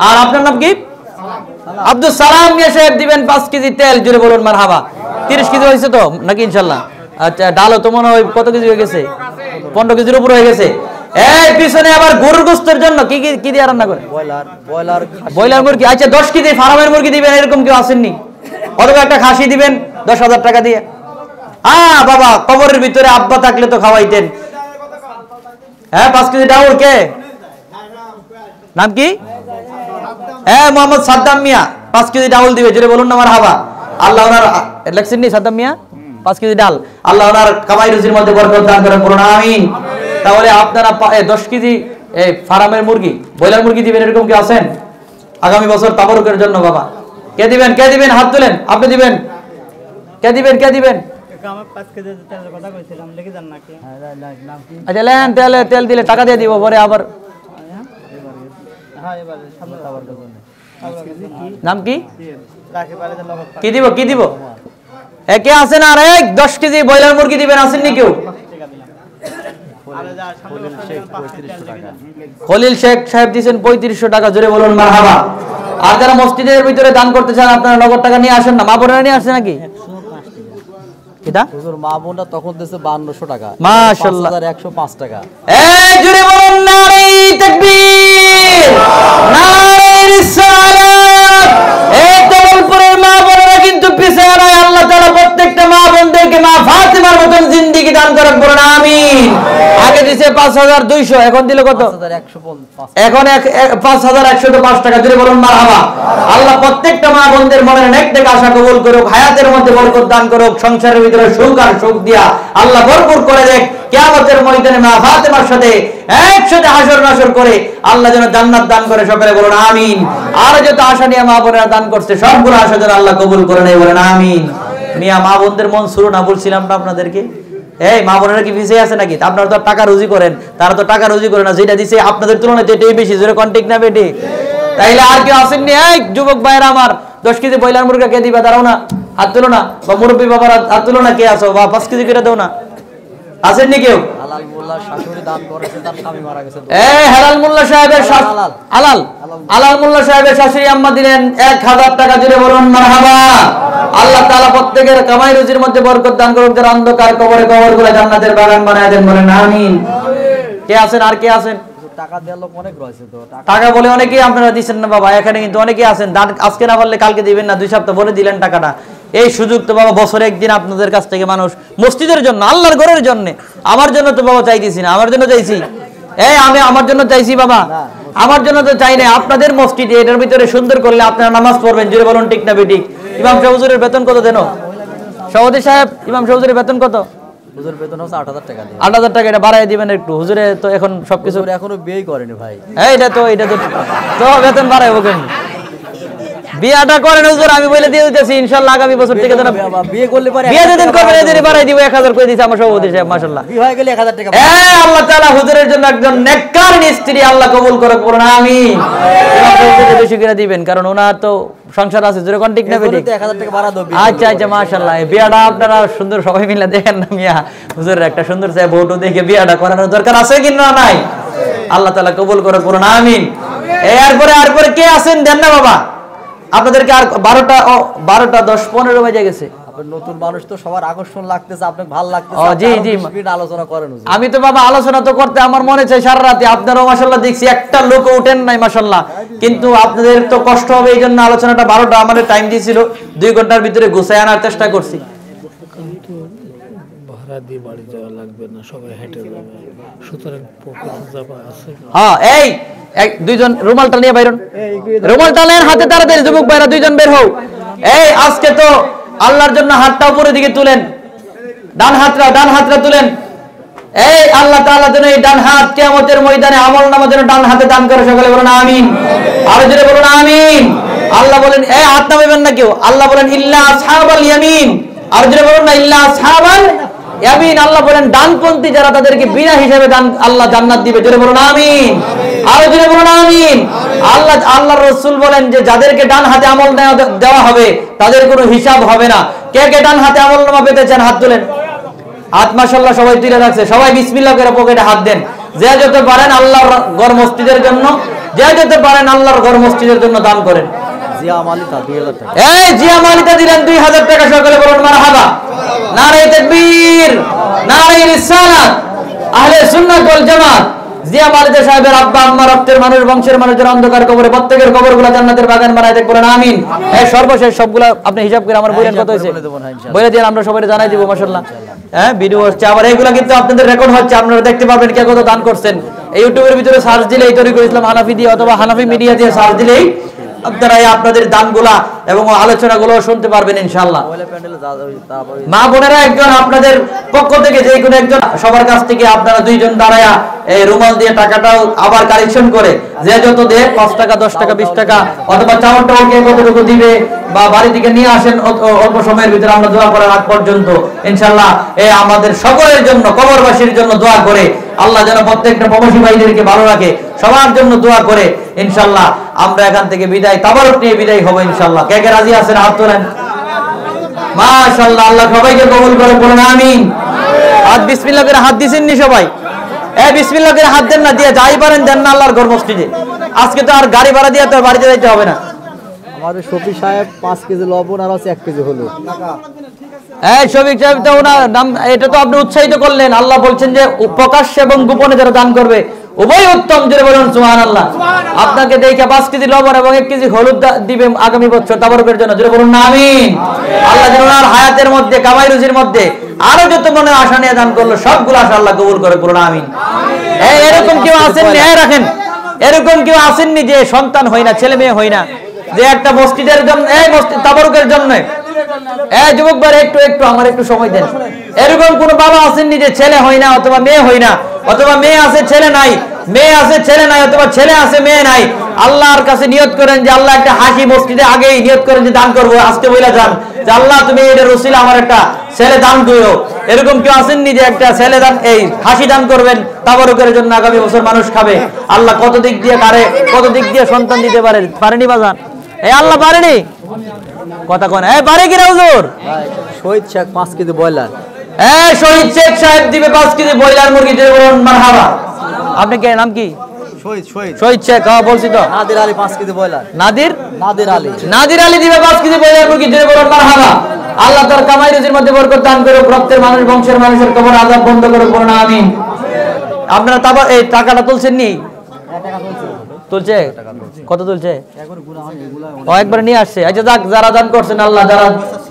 আর আপনার নাম কি? আব্দুল সালাম মিয়া সাহেব দিবেন 5 কেজি তেল। জোরে বলুন মারহাবা। 30 কেজি হয়েছে তো নাকি ইনশাআল্লাহ? আচ্ছা, ডালও তো মনে হয় কত কেজি হয়ে গেছে? 15 কেজির উপর হয়ে গেছে। এই পিছনে আবার গরুর গোশতের জন্য কি কি কি দিয়ে রান্না করে? ব্রয়লার মুরগি। আচ্ছা, 10 কেজি ফার্মের মুরগি দিবেন, এরকম কেউ আসেননি? অথবা একটা খাসি দিবেন 10,000 টাকা দিয়ে। বাবা, কবরের ভিতরে আব্বা থাকলে তো খাওয়াইতেন। হ্যাঁ, 5 কেজি ডাউল। কে নাম কি? হ্যাঁ, মোহাম্মদ সাদ্দাম মিয়া 5 কেজি ডাউল দিবে। জোরে বলুন না মারহাবা। আল্লাহ ওনার লেখছেন নি সাদ্দাম মিয়া 5 কেজি ডাল। আল্লাহ ওনার কামাই রুজির মধ্যে বরকত দান করেন, বলুন আমিন। তাহলে আপনারা 10 কেজি এই ফার্মের মুরগি, ব্রয়লার মুরগি দিবেন, এরকম কি আছেন? আগামী বছর তাবারুকের জন্য বাবা। কে দিবেন? কে দিবেন? হাত তুলেন। আপনি দিবেন? কে দিবেন? কে দিবেন? আচ্ছা, লেন তেল দিলে টাকা দিয়ে দিব, পরে আবার। নাম কি? কি দিব? কি দিব? কে আছেন? আর 10 কেজি ব্রয়লার মুরগি দিবেন, আসেননি কেউ? খলিল শেখ সাহেব দিয়েছেন 3500 টাকা। জোরে বলুন মারহাবা। আর যারা মসজিদের ভিতরে দান করতে চান, আপনারা নগদ টাকা নিয়ে আসেন না? মা বোনেরা নিয়ে আসছে নাকি? এটা হুজুর মা বোনরা তখন দিয়েছে 5200 টাকা। মাশাআল্লাহ, 5105 টাকা। এই জোরে বলুন নারে তাকবীর, নারে রিসালাত। এই তবলপুরের মা বোনেরা কিন্তু পিছিয়ে নাই। আল্লাহ তাআলা প্রত্যেকটা মা বোনদেরকে মা ফাতিমার মতন জিন্দেগি দান করেন, বলুন আমিন। আগে দিয়েছে 5200, এখন দিল কত? 5105। এখন 5105 টাকা। জোরে বলুন মারহাবা। আল্লাহ প্রত্যেকটা মা বোনদের মনের নেক থেকে আশা কবুল করুক, হায়াতের মধ্যে বরকত দান করুক, সংসারের ভিতরে সুখ আর সুখ দিয়া আল্লাহ ভরপুর করে দেখ। কিয়ামতের ময়দানে মা ফাতেমার সাথে একসাথে হাসর নাসর করে আল্লাহ যেন জান্নাত দান করে, সকলে বলুন আমিন। আর যত আশা নিয়ে মা বোনেরা দান করছে, সবগুলো আশা যেন আল্লাহ কবুল করে নেয়, বলেন আমিন। মিয়া, মা বোনদের মন শুরু না বলছিলাম না আপনাদেরকে? এই মা বোনেরা কি পিছিয়ে আছে নাকি? আপনারা তো টাকা রুজি করেন, তারা তো টাকা রুজি করে না। যেটা দিছে আপনাদের তুলনায় এটাই বেশি। জোরে কন্টিক না বেটি? তাইলে আর কেউ আসেননি? এই যুবক ভাইরা আমার, 10 কেজি ব্রয়লার মুরগি কে দিবা? দাঁড়াও না, হাত তুলো না। বা মুরব্বী বাবার হাত তুলো না। কে আসো? বা 5 কেজি করে দাও না। আসেননি কেউ? হালাল মোল্লা শাশুড়ি দান করেছে, তার স্বামী মারা গেছে। এই হালাল মোল্লা সাহেবের আলাল মোল্লা সাহেবের শাশুড়ি আম্মা দিলেন 1000 টাকা। জুড়ে বলুন মারহাবা। আল্লাহ তাআলা প্রত্যেকের কামাই রুজির মধ্যে বরকত দান করুক, যারা অন্ধকার কবরে কবরগুলো জান্নাতের বাগান বানায় দেন, বলেন আমিন। কে আছেন? আর কে আছেন? টাকা দেওয়ার লোক অনেক রয়েছে তো। টাকা বলে অনেকেই আপনারা দিচ্ছেন না বাবা। এখানে কিন্তু অনেকেই আছেন, দান আজকে না পারলে কালকে দিবেন না, 2 সপ্তাহ বলে দিলেন টাকাটা। এই সুযোগ তো বাবা বছরে একদিন আপনাদের কাছ থেকে মানুষ মসজিদের জন্য, আল্লাহর ঘরের জন্য, আমার জন্য তো বাবা চাইতেছি না, আমার জন্য চাইছি। আমি আমার জন্য চাইছি বাবা, আমার জন্য তো চাই না। আপনাদের মসজিদে এটার ভিতরে সুন্দর করলে আপনারা নামাজ পড়বেন। জোরে বলুন ঠিক না বেঠিক? ইমাম সাহেব হুজুরের বেতন কত দেন? সভাপতি সাহেব, ইমাম সাহেব হুজুরের বেতন কত? হুজুর বেতন হচ্ছে 8000 টাকা। 8000 টাকা। এটা বাড়াই দিবেন একটু। হুজুরে তো এখন সবকিছু এখনো বিয়ে করেনি ভাই। এটা তো বেতন বাড়াইবো কেন? বিয়াটা করেন হুজুর, আমি বলে দিয়ে দিতেছি ইনশাআল্লাহ আগামী বছর থেকে যেন বিয়ে করলে পারে। বিয়ে যেদিন করবেন এদিনই বাড়াই দিব। 1000 করে দিয়েছে আমার সভাপতি সাহেব, মাশাআল্লাহ। বিয়ে হয়ে গেলে 1000 টাকা। আল্লাহ তাআলা হুজুরের জন্য একজন নেককার স্ত্রী আল্লাহ কবুল করুক, বলুন আমিন। বেশি করে দিবেন, কারণ ওনার তো সংসার আছে। জোরে কোন ঠিক না বেঠিক? 1000 টাকা বাড়া দেব। আচ্ছা, মাশাআল্লাহ। এই বিয়াটা আপনারা সুন্দর সবাই মিলে দেখেন না মিয়া, হুজুরের একটা সুন্দর চাই বউটো দেখে বিয়াটা করানোর দরকার আছে কি না? নাই? আল্লাহ তাআলা কবুল করুক, বলুন আমিন। এরপরে কে আছেন? দেন না বাবা। আপনাদেরকে আর 12টা 10 15 বাজে গেছে। নতুন মানুষ তো সবার আকর্ষণ লাগতেছে, আপনাকে ভালো লাগতেছে। জি আলোচনা করেন। আমি তো বাবা আলোচনা তো করতে আমার মনে চাই সারা রাতে। আপনারাও মাশাআল্লাহ দেখছি একটা লোক উঠেন নাই মাশাআল্লাহ, কিন্তু আপনাদের তো কষ্ট হবে, এই জন্য আলোচনাটা 12টা আমাদের টাইম দিয়েছিল। 2 ঘন্টার ভিতরে গুছায় আনার চেষ্টা করছি। ভাড়া দিয়ে বাড়ি যাওয়া লাগবে না, সবাই হেঁটে যাবে, সুতরাং পকেটে যাওয়া আছে। হ্যাঁ, এই দুইজন রুমালটা নিয়ে বাইরন, রুমালটা নেন হাতে তাড়াতাড়ি। যুবক ভাইরা 2 জন বের হও। এই আজকে তো আল্লাহর জন্য হাতটা উপরের দিকে তুলেন, ডান হাতটা তুলেন। এই আল্লাহ তাআলা যেন এই ডান হাত কিয়ামতের ময়দানে আমলনামা যেন ডান হাতে দান করে, সকলে বলুন আমিন। আরো জোরে বলুন আমিন। আল্লাহ বলেন হাত নামাবেন না কেউ। আল্লাহ বলেন ইল্লা আসহাবাল ইয়ামিন। আরো জোরে বলুন না, ইল্লা আসহাবাল আমিন। আল্লাহ বলেন ডানপন্থী যারা তাদেরকে বিনা হিসাবে দান আল্লাহ জান্নাত দিবে। জোরে বলুন আমিন। আরো জোরে বলুন আমিন। আল্লাহর রাসূল বলেন যে যাদেরকে ডান হাতে আমল দেওয়া হবে তাদের কোনো হিসাব হবে না। কে কে ডান হাতে আমলনামা পেতে চান হাত তোলেন। হাত মাশাআল্লাহ সবাই তুলে রাখছে। সবাই বিসমিল্লাহ করে পকেটে হাত দেন। যে যত পারেন আল্লাহর ঘর মসজিদের জন্য, যে যত পারেন আল্লাহর ঘর মসজিদের জন্য দান করেন। জিয়া মালিতা 2000 টাকা। এই জিয়া মালিতা দিলেন 2000 টাকা। সকলে বলুন মারহাবা। নারে তাকবীর, নারে রিসালাত, আহলে সুন্নাত ওয়াল জামাত। জিয়া মালিতা সাহেবের আব্বা আম্মা, রক্তের মানুষ, বংশের মানুষের অন্ধকার কবরে প্রত্যেকের কবরগুলো জান্নাতের বাগান বানায় দেখ। বলেন আমিন। এই সর্বশেষ সবগুলা আপনি হিসাব করে আমার বলেন কত হয়েছে বলে দিন, আমরা সবাই জানাই দিব। মাশাআল্লাহ। হ্যাঁ, ভিডিও হচ্ছে আবার এইগুলা কিন্তু আপনাদের রেকর্ড হচ্ছে, আপনারা দেখতে পাবেন কে কত দান করছেন। এই ইউটিউবের ভিতরে সার্চ দিলেই তরিকুল ইসলাম হানাফি দিয়ে অথবা হানাফি মিডিয়া দিয়ে সার্চ দিলেই আপনারা আপনাদের দানগুলা এবং আলোচনাগুলো শুনতে পারবেন ইনশাআল্লাহ। মা বোনেরা একজন আপনাদের পক্ষ থেকে যে কোনো একজন সবার কাছ থেকে আপনারা দুইজন দাঁড়ায়া এই রুমাল দিয়ে টাকাটাও আবার কালেকশন করে যে যত দেয় 5 টাকা 10 টাকা 20 টাকা অথবা চাউলটাও কে কতটুকু দিবে বা বাড়ি থেকে নিয়ে আসেন অল্প সময়ের ভিতরে আমরা দোয়া করার আগ পর্যন্ত ইনশাআল্লাহ এই আমাদের সকলের জন্য কবরবাসীর জন্য দোয়া করে আল্লাহ যেন প্রত্যেকটা প্রবাসী ভাইদেরকে ভালো রাখে, সবার জন্য দোয়া করে ইনশাআল্লাহ আমরা এখান থেকে বিদায় তাবারক নিয়ে বিদায় হব ইনশাআল্লাহ। কে কে রাজি আছেন হাত তোলেন। মাশাআল্লাহ, আল্লাহ সবাইকে কবুল করে বলেন আমিন। হাত বিসমিল্লাহ করে হাত দিছেন নি সবাই? বিসমিল্লাহ করে হাত দেন না, দিয়ে যাই পারেন দেন না আল্লাহর ঘর মসজিদে। আজকে তো আর গাড়ি ভাড়া দিয়ে তো বাড়িতে যাইতে হবে না। আমাদের শফি সাহেব 5 কেজি লবণ আর আছে 1 কেজি হলুদ। শফিক সাহেব তো ওনার নাম, এটা তো আপনি উৎসাহিত করলেন। আল্লাহ বলছেন যে প্রকাশ্যে এবং গোপনে যারা দান করবে উভয় উত্তম। জোরে বলুন সুবহানাল্লাহ। আপনাকে দেখে 5 কেজি লবণ এবং 1 কেজি হলুদ দিবে আগামী বছর তাবারকের জন্য। জোরে বলুন না আমিন। আল্লাহ যেন ওনার হায়াতের মধ্যে কামাই রুজির মধ্যে আরো যত মনে আশা নিয়ে দান করলো সবগুলো আশা আল্লাহ কবুল করে বলুন আমিন। এরকম কেউ আসেননি, রাখেন, এরকম কেউ আসেননি যে সন্তান হয় না, ছেলে মেয়ে হয় না, যে একটা মসজিদের জন্য মসজিদ তাবারকের জন্য যুবক ভাই একটু আমার একটু সময় দেন। এরকম কোন বাবা আসেননি যে ছেলে হয় না অথবা মেয়ে হয় না, অথবা মেয়ে আছে ছেলে নাই, মেয়ে আছে ছেলে নাই, অথবা ছেলে আছে মেয়ে নাই। আল্লাহর কাছে নিয়ত করেন যে আল্লাহ একটা হাসি মসজিদে আগেই নিয়ত করেন যে দান করবো। আজকে বইলা যান যে আল্লাহ তুমি এটার ওসিলা আমার একটা ছেলে দান করো। এরকম কেউ আসেননি যে একটা ছেলে দান এই হাসি দান করবেন তাবারকের জন্য আগামী বছর মানুষ খাবে। আল্লাহ কত দিক দিয়ে কারে কত দিক দিয়ে সন্তান দিতে পারেনি বাজান? আল্লাহ পারেনি কথা কোন পারে কিনা হুজুর? শহীদ শেখ 5 কেজি ব্রয়লার। শহীদ শেখ সাহেব দিবে 5 কেজি ব্রয়লার মুরগি। দিয়ে বলুন মারহাবা। আপনি কে নাম কি? শহীদ শেখ। বলছি তো। Nadir Ali 5 KG broiler. নাদির আলী দিবে 5 কেজি ব্রয়লার মুরগি। দিয়ে বলুন মারহাবা। আল্লাহ তার কামাই রুজির মধ্যে বরকত দান করুক, রক্তের মানুষ বংশের মানুষের কবর আযাব বন্ধ করুক বলুন আমিন। আপনারা তারপর এই টাকাটা তুলছেন নি? তুলছে কত তুলছে? একবার নিয়ে আসছে। আচ্ছা যাক, যারা দান করছেন আল্লাহ যারা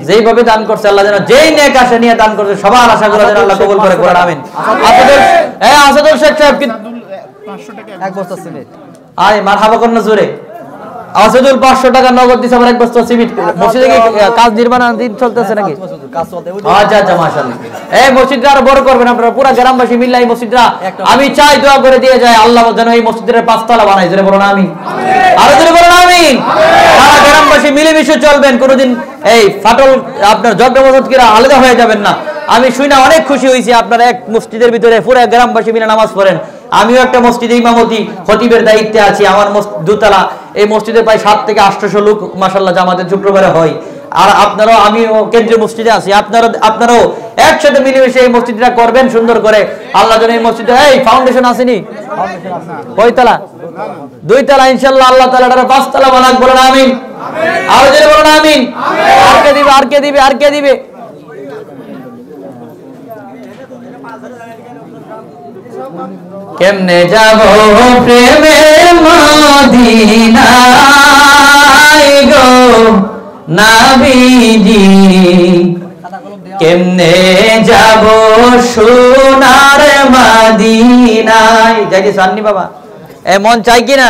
যেইভাবে দান করছে আল্লাহ যেন যেই নেক আশা নিয়ে দান করছে সবার আশাগুলো যেন আল্লাহ কবুল করে বলেন আমিন। আসাদুল শেখ সাহেব 500 টাকা 1 বস্তা সিমেন্ট। মারহাবা করুন জোরে। আসাদুল 500 টাকা নগদ দিছে আমার 1 বস্তা সিমেন্ট। মসজিদে কি কাজ নির্মাণাধীন চলতেছে নাকি? কাজ চলতে। আচ্ছা মাশাআল্লাহ। মসজিদটা আরো বড় করবেন আপনারা, পুরো গ্রামবাসী মিলে এই মসজিদটা আমি চাই দোয়া করে দিয়ে যায় আল্লাহ যেন এই মসজিদের 5 তলা বানায়। জোরে বলুন আমিন। আরো জোরে বলুন আমিন। সারা গ্রামবাসী মিলেমিশে চলবেন, কোনোদিন এই ফাটল আপনার ঝগড়া মসজিদরা আলাদা হয়ে যাবেন না। আমি শুনে অনেক খুশি হয়েছি আপনারা এক মসজিদের ভিতরে পুরো গ্রামবাসী মিলে নামাজ পড়েন। আমিও একটা মসজিদে ইমামতি খতিবের দায়িত্বে আছি। আমার দোতলা এই মসজিদে প্রায় 7 থেকে 800 লোক মাশাআল্লাহ জামাতের শুক্রবারে হয়। আর আপনারাও, আমিও কেন্দ্রীয় মসজিদে আছি, আপনারাও একসাথে মিলেমিশে এই মসজিদটা করবেন সুন্দর করে। আল্লাহ যেন এই মসজিদে ফাউন্ডেশন আসেনি কয়তলা? 2 তলা ইনশাআল্লাহ আল্লাহ তাআলা 5 তলা বানাক বলেন আমিন। আরো জোরে বলেন আমিন। আর কে দিবে? কেমনে যাব প্রেমের মদিনায় গো নবীজি, কেমনে যাব সোনার মদিনায়। যাইতে সান্নি বাবা মন চাই কিনা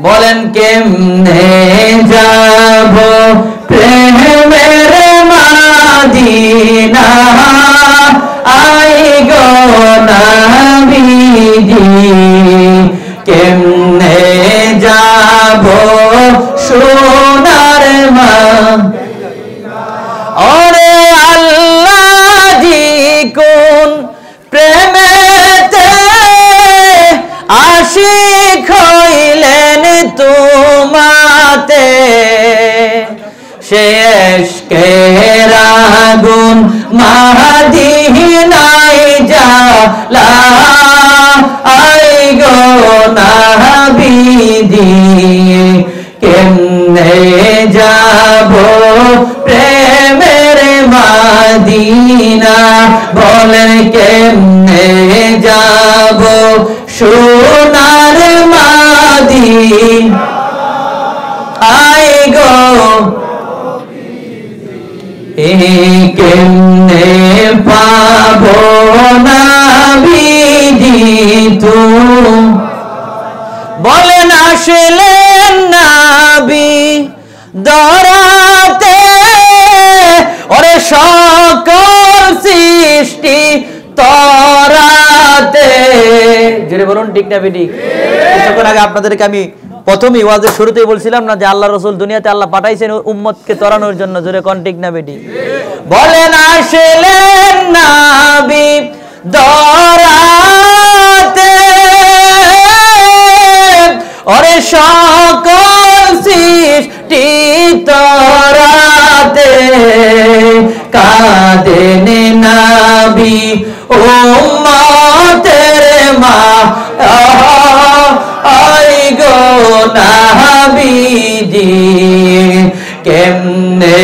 বলেন? কেমনে যাব প্রেমের মদিনা আই গো নবীজি, কেমনে যাব সোনার মদিনা। ওরে আল্লাহ জি কো শেষ কেরা গুন মাদিনায় জ্বালা আই গো নাবিদি কেমনে যাব প্রেমের মাদিনা বলেন কেমনে যাব সোনার মাদিনা আই গো কেমনে পাবো নাবিদি তুমি বলেন আসলেন নাবি দরাতে ওরে সকল সৃষ্টি তরাতে জোরে বলুন ঠিক না বেটি কিছুক্ষণ আগে আপনাদেরকে আমি প্রথমেই ওয়াজের শুরুতেই বলছিলাম না যে আল্লাহ রাসূল দুনিয়াতে আল্লাহ পাঠাইছেন উম্মতকে তরানোর জন্য জোরে কোন ঠিক না বেটি বলেন আসলেন নাবি দরাতে ওরে সকল সৃষ্টি তরাতে কাঁদেন নাবি উম্মতের মা আই গো নাবিজি কেমনে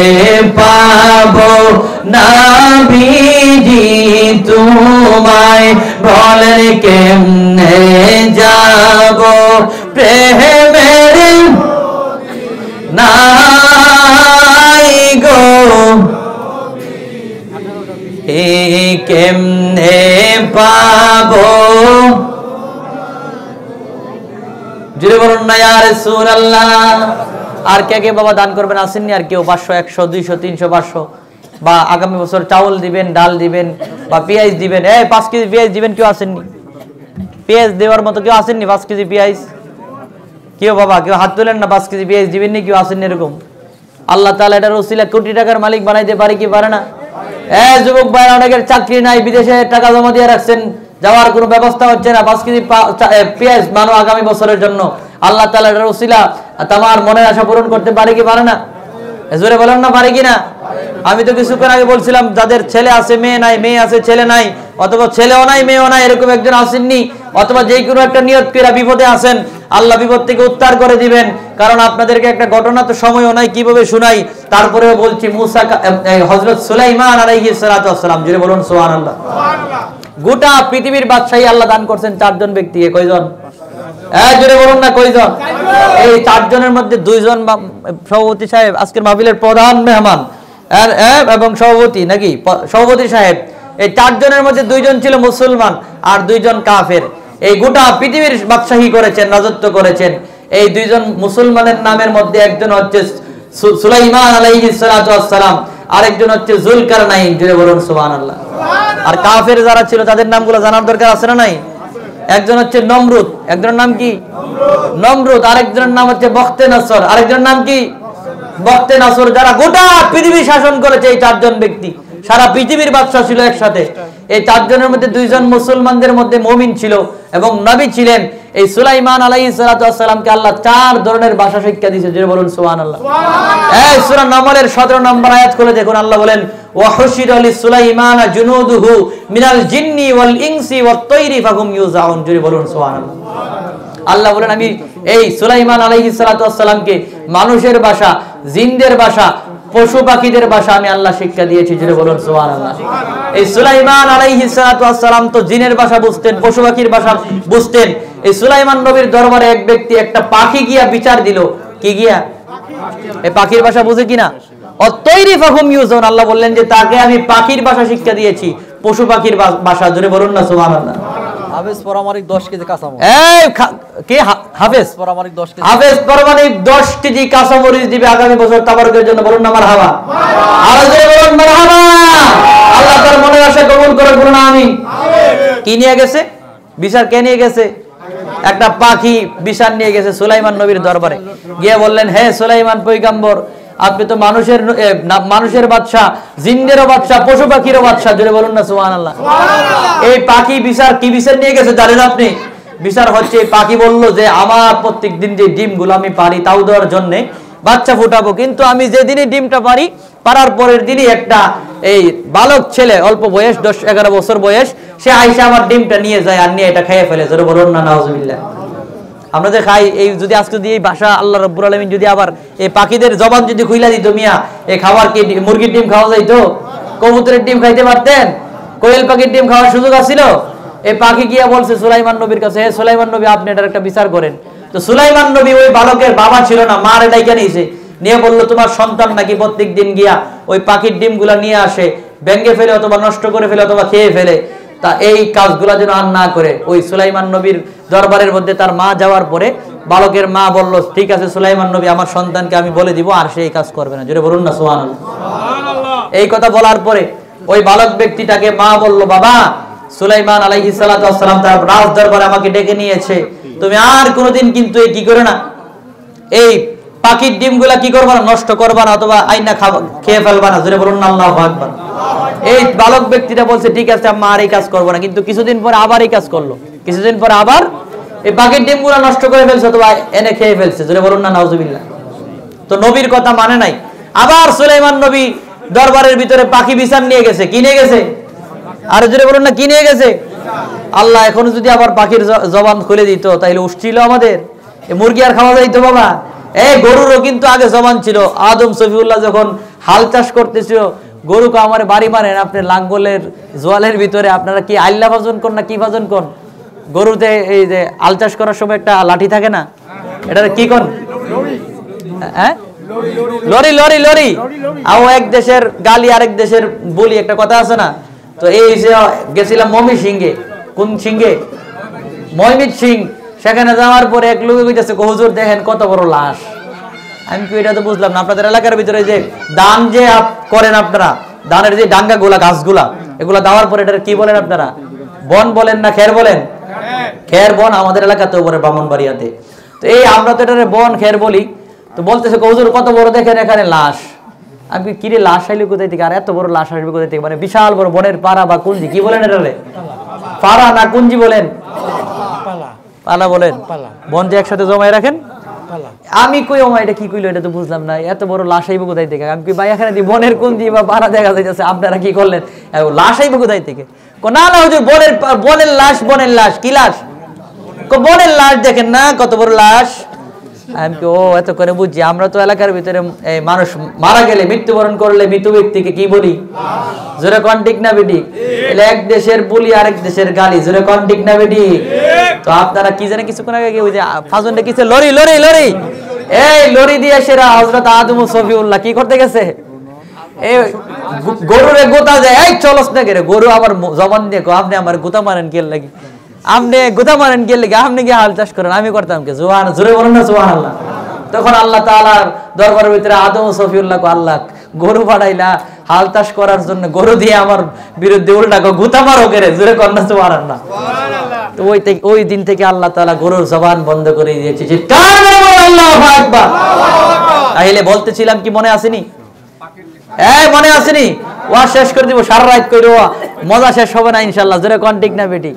পাবো নাবিজি তোমায় বলেন কেমনে যাব প্রেমের নাই গো কেমনে পাবো জুড়ে বলুন না ইয়া রাসূলুল্লাহ আর কে কে বাবা দান করবেন আসেননি আর কেউ 500 100 200 300 500 বা আগামী বছর চাউল দিবেন ডাল দিবেন বা পেঁয়াজ দিবেন 5 কেজি পেঁয়াজ দিবেন কেউ আসেননি পেঁয়াজ দেওয়ার মতো কেউ আসেননি 5 কেজি পেঁয়াজ কেউ বাবা কেউ হাত তোলেন না 5 কেজি পেঁয়াজ দিবেন নি কেউ আসেননি এরকম আল্লাহ তাআলা এটার ওসিলা কোটি টাকার মালিক বানাইতে পারে কি পারে না যুবক ভাই অনেকের চাকরি নাই বিদেশে টাকা জমা দিয়ে রাখছেন যাওয়ার কোনো ব্যবস্থা হচ্ছে না 5 কেজি পেঁয়াজ মানো আগামী বছরের জন্য আল্লাহ তাআলা এটার ওসিলা তোমার মনের আশা পূরণ করতে পারে কি পারে না জোরে বলেন না পারে কি না আমি তো কিছুক্ষণ আগে বলছিলাম যাদের ছেলে আছে মেয়ে নাই মেয়ে আছে ছেলে নাই অথবা ছেলেও নাই মেয়েও নাই এরকম একজন আসেননি অথবা যে কোনো একটা নিয়ত করে বিপদে আছেন আল্লাহ বিপদ থেকে উদ্ধার করে দিবেন কারণ আপনাদেরকে একটা ঘটনা তো সময়ও নাই কিভাবে শুনাই তারপরেও বলছি মুসা হযরত সুলাইমান আলাইহিস সালাতু ওয়াস সালাম জোরে বলুন সুবহানাল্লাহ গোটা পৃথিবীর বাদশাহী আল্লাহ দান করেছেন 4 জন ব্যক্তিকে কয়জন জোরে বলুন না কয়জন এই 4 জনের মধ্যে 2 জন সভাপতি সাহেব আজকের মাহফিলের প্রধান মেহমান এবং সভাপতি নাকি সভাপতি সাহেব এই 4 জনের মধ্যে 2 জন ছিল মুসলমান আর 2 জন কাফের এই গোটা পৃথিবীর বাদশাহী করেছেন রাজত্ব করেছেন এই 2 জন মুসলমানের নামের মধ্যে একজন হচ্ছে সুলাইমান আলাইহিস সালাতু ওয়াস সালাম আরেকজন হচ্ছে যুলকারনাইন জোরে বলুন সুবহানাল্লাহ আর কাফের যারা ছিল তাদের নামগুলো জানার দরকার আছে না নাই একজন হচ্ছে নমরুদ একজনের নাম কি নমরুদ আরেকজনের নাম হচ্ছে বখতে নসর আরেকজনের নাম কি বখতে নসর যারা গোটা পৃথিবী শাসন করেছে এই 4 জন ব্যক্তি সারা পৃথিবীর বাদশা ছিল একসাথে এই 4 জনের মধ্যে 2 জন মুসলমানদের মধ্যে মুমিন ছিল এবং নবী ছিলেন এই সুলাইমান আলাইহিস সালাতু ওয়াস সালামকে আল্লাহ 4 ধরনের ভাষা শিক্ষা দিয়েছে জোরে বলুন সুবহানাল্লাহ এই সূরা নামলের 17 নম্বর আয়াত খুলে দেখুন আল্লাহ বলেন ওয়া হুশিরা লিসুলাইমান জুনুদুহু মিনাল জিন্নি ওয়াল ইনসি ওয়াত তায়রি ফাহুম ইউজাউন জোরে বলুন সুবহানাল্লাহ আল্লাহ বলেন আমি এই সুলাইমান আলাইহিস সালাতু ওয়াস সালামকে মানুষের ভাষা জিনদের ভাষা পশু পাখিদের ভাষা আমি আল্লাহ শিক্ষা দিয়েছি জোরে বলুন সুবহানাল্লাহ এই সুলাইমান আলাইহিস সালাতু ওয়াস সালাম তো জিনের ভাষা বুঝতেন পশু পাখির ভাষা বুঝতেন এই সুলাইমান নবীর দরবারে এক ব্যক্তি একটা পাখি গিয়া বিচার দিল কি গিয়া এই পাখির ভাষা বুঝে কিনা অতৈরি ফাহুম ইউজাউন আল্লাহ বললেন যে তাকে আমি পাখির ভাষা শিক্ষা দিয়েছি পশু পাখির ভাষা জোরে বলুন না সুবহানাল্লাহ হাফেজ পরামানিক 10 কেজি কাঁচামরিচ এই কে হাফেজ পরামানিক 10 কেজি হাফেজ পরামানিক 10 কেজি কাঁচামরিচ দিবে আগামী বছর তাবারকের জন্য বলুন না মারহাবা আর জোরে বলুন মারহাবা আল্লাহ তার মনের আশা কবুল করে বলুন আমিন কি নিয়ে গেছে বিচার কে নিয়ে গেছে একটা পাখি বিচার নিয়ে গেছে সুলাইমান নবীর দরবারে গিয়ে বললেন হে সুলাইমান পয়গম্বর আপনি তো মানুষের বাদশা জিনদেরও বাদশা পশু পাখিরও বাদশা জোরে বলুন না সুবহানাল্লাহ এই পাখি বিচার কি বিচার নিয়ে গেছে জানেন আপনি বিচার হচ্ছে এই পাখি বলল যে আমার প্রত্যেকদিন যে ডিমগুলো আমি পারি তাও দেওয়ার জন্য বাচ্চা ফুটাবো, কিন্তু আমি যেদিনই ডিমটা পারার পরের দিনই একটা এই বালক ছেলে, অল্প বয়স 10-11 বছর বয়স, সে আইসা আমার ডিমটা নিয়ে যায় আর নিয়ে এটা খেয়ে ফেলে। জোরে বলুন না নাউজুবিল্লাহ। আমরা যে খাই, এই যদি আজকে যদি এই ভাষা আল্লাহ রাব্বুল আলামিন যদি আবার এই পাখিদের জবান যদি খুইলা দিত, মিয়া এই খাবার কি মুরগির ডিম খাওয়া যাইতো? কবুতরের ডিম খাইতে পারতেন? কোয়েল পাখির ডিম খাওয়ার সুযোগ আছিল? এই পাখি গিয়া বলছে সুলাইমান নবীর কাছে, হে সুলাইমান নবী, আপনি এটার একটা বিচার করেন। তো সুলাইমান নবী ওই বালকের বাবা ছিল না, মার ডাইকা নিয়েছে, নিয়ে বললো তোমার সন্তান নাকি প্রত্যেক দিন গিয়া ওই পাখির ডিমগুলা নিয়ে আসে, ভেঙে ফেলে অথবা নষ্ট করে ফেলে অথবা খেয়ে ফেলে। তা এই কাজগুলা যেন আর না করে। ওই সুলাইমান নবীর দরবারের মধ্যে তার মা যাওয়ার পরে বালকের মা বলল, ঠিক আছে সুলাইমান নবী, আমার সন্তানকে আমি বলে দিব, আর সে এই কাজ করবে না। জোরে বলুন না সুবহানাল্লাহ। এই কথা বলার পরে ওই বালক ব্যক্তিটাকে মা বলল, বাবা, সুলাইমান আলাইহিস সালাতু ওয়াস সালাম তার রাজ দরবারে আমাকে ডেকে নিয়েছে, তুমি আর কোনোদিন কিন্তু এই কি করে না, এই পাখির ডিমগুলা কি করবা না, নষ্ট করবা না অথবা আইনা খেয়ে ফেলবা না। জোরে বলুন না আল্লাহু আকবার। এই বালক ব্যক্তিটা বলছে, ঠিক আছে আম্মা, আর এই কাজ করবো না। কিন্তু কিছুদিন পরে আবার এই কাজ করলো, কিছুদিন পরে আবার এই পাখির ডিমগুলা নষ্ট করে ফেলছে অথবা এনে খেয়ে ফেলছে। জোরে বলুন না নাউজুবিল্লাহ। তো নবীর কথা মানে নাই। আবার সুলাইমান নবী দরবারের ভিতরে পাখি বিচার নিয়ে গেছে। কি নিয়ে গেছে? আর জোরে বলুন না, কি নিয়ে গেছে? আল্লাহ এখন যদি আবার পাখির জবান খুলে দিত, তাইলে উঠছিল আমাদের, মুরগি আর খাওয়া যাইতো বাবা। এই গরুরও কিন্তু আগে জবান ছিল। আদম সফিউল্লাহ যখন হাল চাষ করতেছিল, গরুকে আমার বাড়ি মারেন, আপনি লাঙ্গলের জোয়ালের ভিতরে আপনারা কি আল্লাহ ভাজন কর না কি ভাজন কর? গরুতে এই যে হাল চাষ করার সময় একটা লাঠি থাকে না, এটা কি কর? হ্যাঁ, লরি লরি লরি। আও এক দেশের গালি আরেক দেশের বলি, একটা কথা আছে না? তো এই যে গেছিলাম মমি সিংহে। কোন সিংহে? ময়মিত সিং। সেখানে যাওয়ার পরে এক লোক কইতেছে, হুজুর দেখেন কত বড় লাশ। আমি কি এটা তো বুঝলাম না, আপনাদের এলাকার ভিতরে যে দান যে করেন আপনারা, দানের যে ডাঙ্গা গুলা, গাছগুলা, এগুলা দেওয়ার পরে এটা কি বলেন আপনারা? বন বলেন না খের বলেন? খের বন। আমাদের এলাকাতেও বলে ব্রাহ্মণবাড়িয়াতে। তো এই আমরা তো এটারে বন খের বলি। তো বলতেছে, হুজুর কত বড় দেখেন এখানে লাশ। আমি কিরে লাশ আইলে কোথায় থেকে, আর এত বড় লাশ আসবে কোথায় থেকে? মানে বিশাল বড় বনের পাড়া বা কুঞ্জি, কি বলেন এটারে? পাড়া না কুঞ্জি বলেন? পালা বলেন। বন যে একসাথে জমায় রাখেন। আমি কই ওমা এটা কি কইলো, এটা তো বুঝলাম না, এত বড় লাশ আইব কোথায় থেকে? আমি কি ভাই এখানে দি বনের কুঞ্জি বা পাড়া দেখা যাইতেছে, আপনারা কি করলেন? লাশ আইব কোথায় থেকে? না না হুজুর, বনের লাশ। বনের লাশ? কি লাশ? বনের লাশ দেখেন না কত বড় লাশ। আমি কি ও এত করে বুঝছি। আমরা তো এলাকার ভিতরে মানুষ মারা গেলে, মৃত্যুবরণ করলে মৃত ব্যক্তিকে কি বলি? জোরে কোন ঠিক না বেটি? এলে এক দেশের বলি আরেক দেশের গালি। জোরে কোন ঠিক না বেটি? তো আপনারা কি জানে কিছুক্ষণ আগে ওই যে ফাজনটা কিছে লরি লরি লরি, এই লরি দিয়ে সেরা হযরত আদম সফিউল্লাহ কি করতে গেছে? এই গরুরে গোতা যায়, এই চলস না গেরে। গরু আবার জবান দিয়ে কো, আপনি আমার গোতা মারেন কে লাগি? আপনি গোতা মারেন কে লাগি? আপনি কি হাল চাষ করেন, আমি করতাম কে? জোরে বলেন না সুবহানাল্লাহ। তখন আল্লাহ তাআলার দরবারের ভিতরে আদম সফিউল্লাহ কো, আল্লাহ গরু পাঠাইলা হাল চাষ করার জন্য, গরু দিয়ে আমার বিরুদ্ধে উল্টা কো গোতা মারো করে। জোরে কর না সুবহানাল্লাহ। তো ওই দিন থেকে আল্লাহ তাআলা গরুর জবান বন্ধ করে দিয়েছে। আল্লাহু আকবার। তাহলে বলতেছিলাম কি, মনে আসেনি? মনে আসেনি? ওয়াজ শেষ করে দিব, সারা রাত করে মজা শেষ হবে না ইনশাআল্লাহ। জোরে কোন ঠিক না বেটি?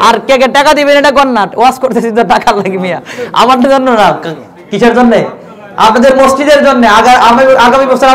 আর কে কে টাকা দিবেন এটা কোন না? ওয়াজ করতেছি তো টাকা লাগে মিয়া, আমার জন্য না। কিসের জন্য? আপনাদের মসজিদের জন্য। আগামী বছর